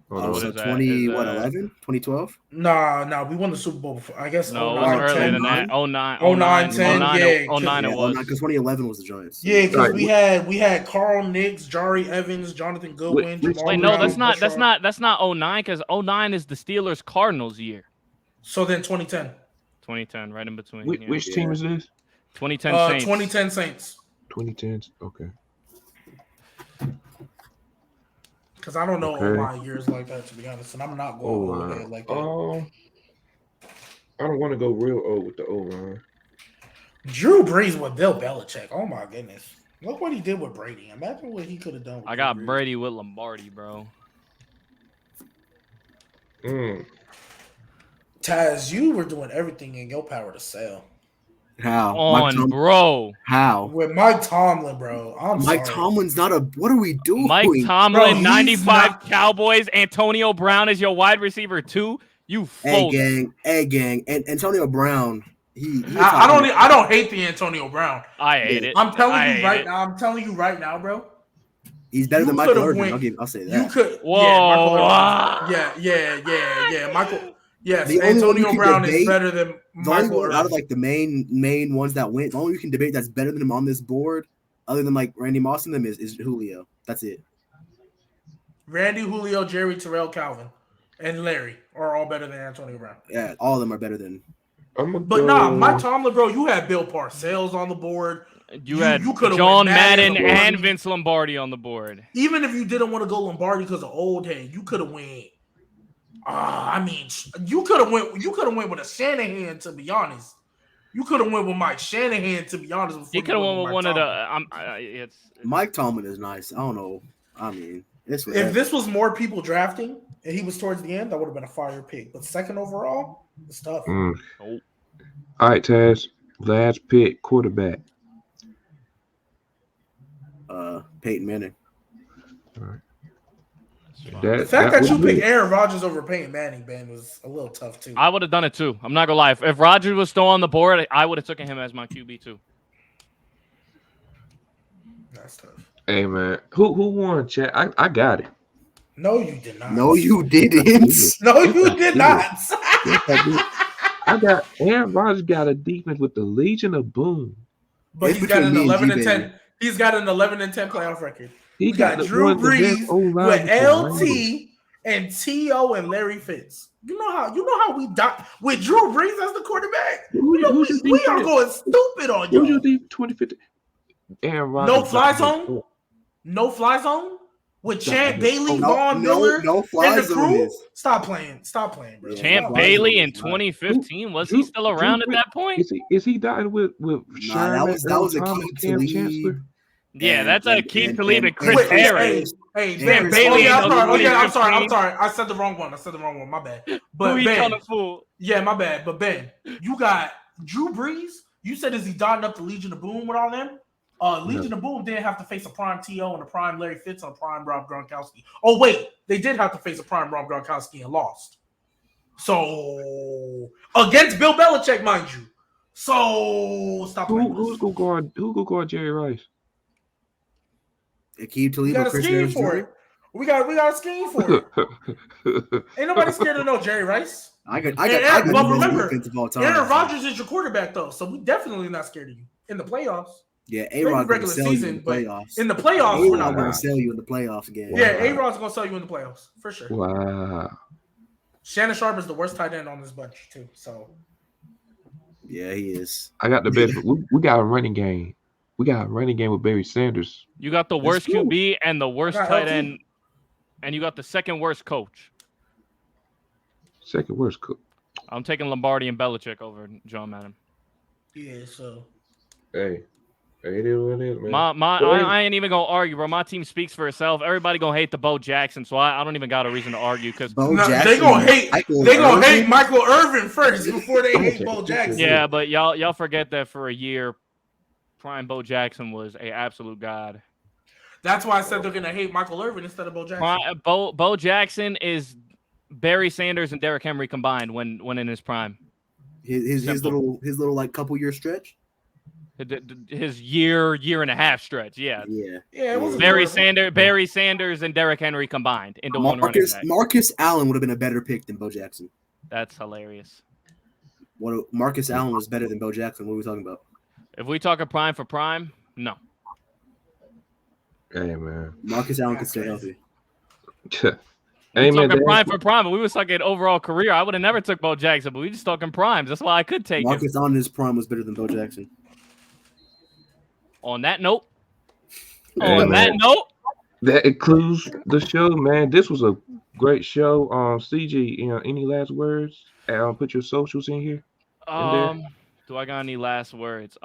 What So is that? 11, 2012? Nah, we won the Super Bowl before. I guess No, it 09, wasn't earlier 10. than that. 09, 09, 10, 09, yeah, 09 it was. Because 2011 was the Giants. Yeah, because Right. we had Carl Nicks, Jari Evans, Jonathan Goodwin, Which Jamal Wait, team no, Brown, that's not 09 because 09 is the Steelers Cardinals year. So then 2010. 2010, right in between. Which team is this? 2010 Saints. 2010 Saints. 2010s. Okay. Because I don't know Okay. O-line years like that, to be honest, and I'm not going O-line. ahead like that. I don't want to go real old with the O-line. Drew Brees with Bill Belichick. Oh my goodness. Look what he did with Brady. Imagine what he could have done with I got Drew Brees. Brady with Lombardi, bro. Taz, you were doing everything in your power to sell. How? Bro. How? With Mike Tomlin, bro. Mike sorry. Tomlin's not a. What are we doing? Mike Tomlin, Bro, he's 95 not- Cowboys. Antonio Brown is your wide receiver too. You folded. Hey gang, and Antonio Brown. I don't hate the Antonio Brown. I hate it. I'm telling you right now, bro. He's better You than Michael could've Irvin. I'll say that. You could. Whoa. Yeah. Michael. Yes, The only one you Antonio can Brown is debate- better than The only Michael one Irvin. out of like the main ones that went, the only you can debate that's better than him on this board, other than like Randy Moss and them, is Julio. That's it. Randy, Julio, Jerry, Terrell, Calvin, and Larry are all better than Antonio Brown. Yeah, all of them are better than. Mike Tomlin, bro, you had Bill Parcells on the board. You had could've John went Madden Madden Lombardi. and Vince Lombardi on the board. Even if you didn't want to go Lombardi because of old head, you could have went. You could have went with a Shanahan. To be honest, you could have went with Mike Shanahan. To be honest, He could have went with one of the. Mike Tomlin is nice. I don't know. I mean, if this was more people drafting and he was towards the end, that would have been a fire pick. But second overall, it's tough. Oh. All right, Taz. Last pick, quarterback. Peyton Manning. All right. The fact that you picked Aaron Rodgers over Peyton Manning, Ben, was a little tough too. I would have done it too. I'm not gonna lie. If Rodgers was still on the board, I would have taken him as my QB too. That's tough. Hey man, who won, chat? I got it. No, you did not. No, you didn't. No, you did not. I got Aaron Rodgers got a defense with the Legion of Boom. But he's got an 11 and 10. He's got an 11 and 10 playoff record. He got Drew Brees with LT and T.O. and Larry Fitz. You know how we die with Drew Brees as the quarterback. We are going stupid on you. Who's your defense? 2050. Aaron Rodgers. No fly zone with Champ Bailey, Vaughn Miller, no fly and the zone crew. is. Stop playing, bro. Champ Bailey in 2015 was he still around at that point? Is he dying with Sherman? That was a key to leave. Yeah, that's a key to leave. And Chris Harris. Hey, Ben Bailey. I'm sorry. 2015. I said the wrong one. My bad. But Who he Ben, calling fool? yeah, my bad. But Ben, you got Drew Brees. You said, is he dotting up the Legion of Boom with all them? Legion of Boom didn't have to face a prime T.O. and a prime Larry Fitz and a prime Rob Gronkowski. Oh, wait. They did have to face a prime Rob Gronkowski and lost. So, against Bill Belichick, mind you. So, stop playing. Who's going to guard Jerry Rice? Akeem Talib. We got a scheme for it. We got a scheme for it. Ain't nobody scared to know Jerry Rice. But remember, Aaron Rodgers is your quarterback, though, so we definitely not scared of you in the playoffs. Yeah, A-Rod's going to sell you in the playoffs. In the playoffs, we're not going to sell you in the playoffs again. Yeah, A-Rod's going to sell you in the playoffs, for sure. Wow. Shannon Sharp is the worst tight end on this bunch, too. So, yeah, he is. I got the best. We got a running game. We got a running game with Barry Sanders. You got the worst QB and the worst tight end. and you got the second worst coach. Second worst cook. I'm taking Lombardi and Belichick over John Madden. Yeah, so Hey, it is what it is, man. I ain't even gonna argue, bro. My team speaks for itself. Everybody gonna hate the Bo Jackson, so I don't even got a reason to argue because they gonna hate Michael Irvin first before they hate Bo Jackson. Yeah, but y'all forget that for a year, prime Bo Jackson was a absolute god. That's why I said they're gonna hate Michael Irvin instead of Bo Jackson. Bo Jackson is Barry Sanders and Derrick Henry combined when in his prime. His little like couple year stretch. His year and a half stretch, yeah. It was Barry Sanders and Derrick Henry combined into one running back. Marcus Allen would have been a better pick than Bo Jackson. That's hilarious. Marcus Allen was better than Bo Jackson. What are we talking about? If we talk a prime for prime, no. Hey, man. Marcus Allen could stay healthy. Hey, man, prime for prime, but we was talking overall career. I would have never took Bo Jackson, but we just talking primes. That's why I could take Marcus Allen in his prime was better than Bo Jackson. On that note, that concludes the show, man. This was a great show. CG, any last words? Put your socials in here. Do I got any last words?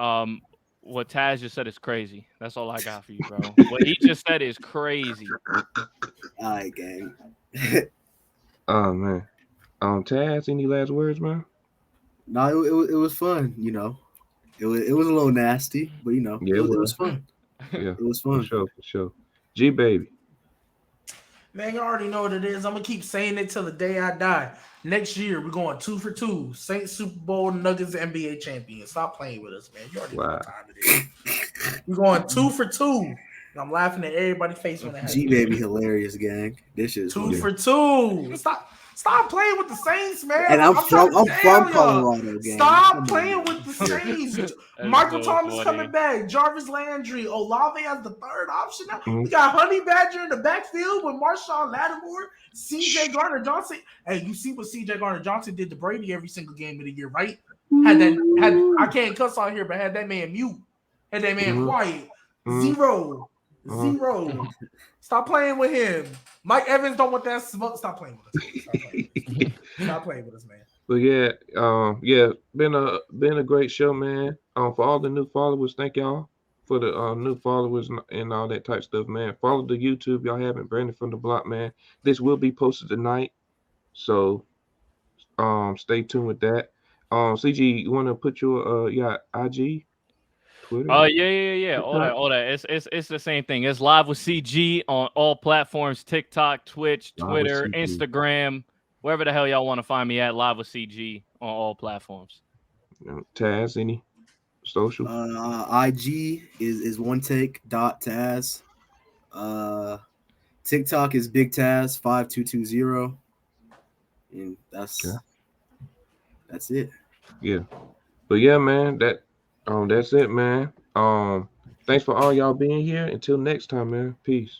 What Taz just said is crazy. That's all I got for you, bro. What he just said is crazy. All right, gang. Oh man. Taz, any last words, man? No, it was fun. You know, it was a little nasty, but you know, it was fun. Yeah, it was fun. For sure. G baby. Man, you already know what it is. I'm gonna keep saying it till the day I die. Next year, we're going 2 for 2. Saints Super Bowl, Nuggets NBA champions. Stop playing with us, man. You already know what time it is. We're going 2 for 2. And I'm laughing at everybody's face when it happens. G baby, hilarious, gang. This is 2 for 2. Stop playing with the Saints, man. And I'm from Colorado, gang. Stop playing with the Saints. Michael Thomas coming back. Jarvis Landry. Olave as the third option now. We got Honey Badger in the backfield with Marshawn Lattimore, CJ Gardner-Johnson. Hey, you see what CJ Gardner-Johnson did to Brady every single game of the year, right? I can't cuss out here, but had that man mute. Had that man quiet. Zero. Stop playing with him. Mike Evans don't want that smoke. Stop playing with us. Stop playing with us, man. But been a great show, man. For all the new followers, thank y'all for the new followers and all that type stuff, man. Follow the YouTube, y'all haven't. Brandon from the Block, man. This will be posted tonight, so stay tuned with that. CG, you want to put your IG? Twitter? Yeah. All that. It's the same thing. It's Live with CG on all platforms: TikTok, Twitch, Twitter, Instagram, wherever the hell y'all want to find me at. Live with CG on all platforms. Taz, any social? IG is onetake.taz. TikTok is Big Taz 5220, and that's it. Yeah, but yeah, man. That's it, man. Thanks for all y'all being here. Until next time, man. Peace.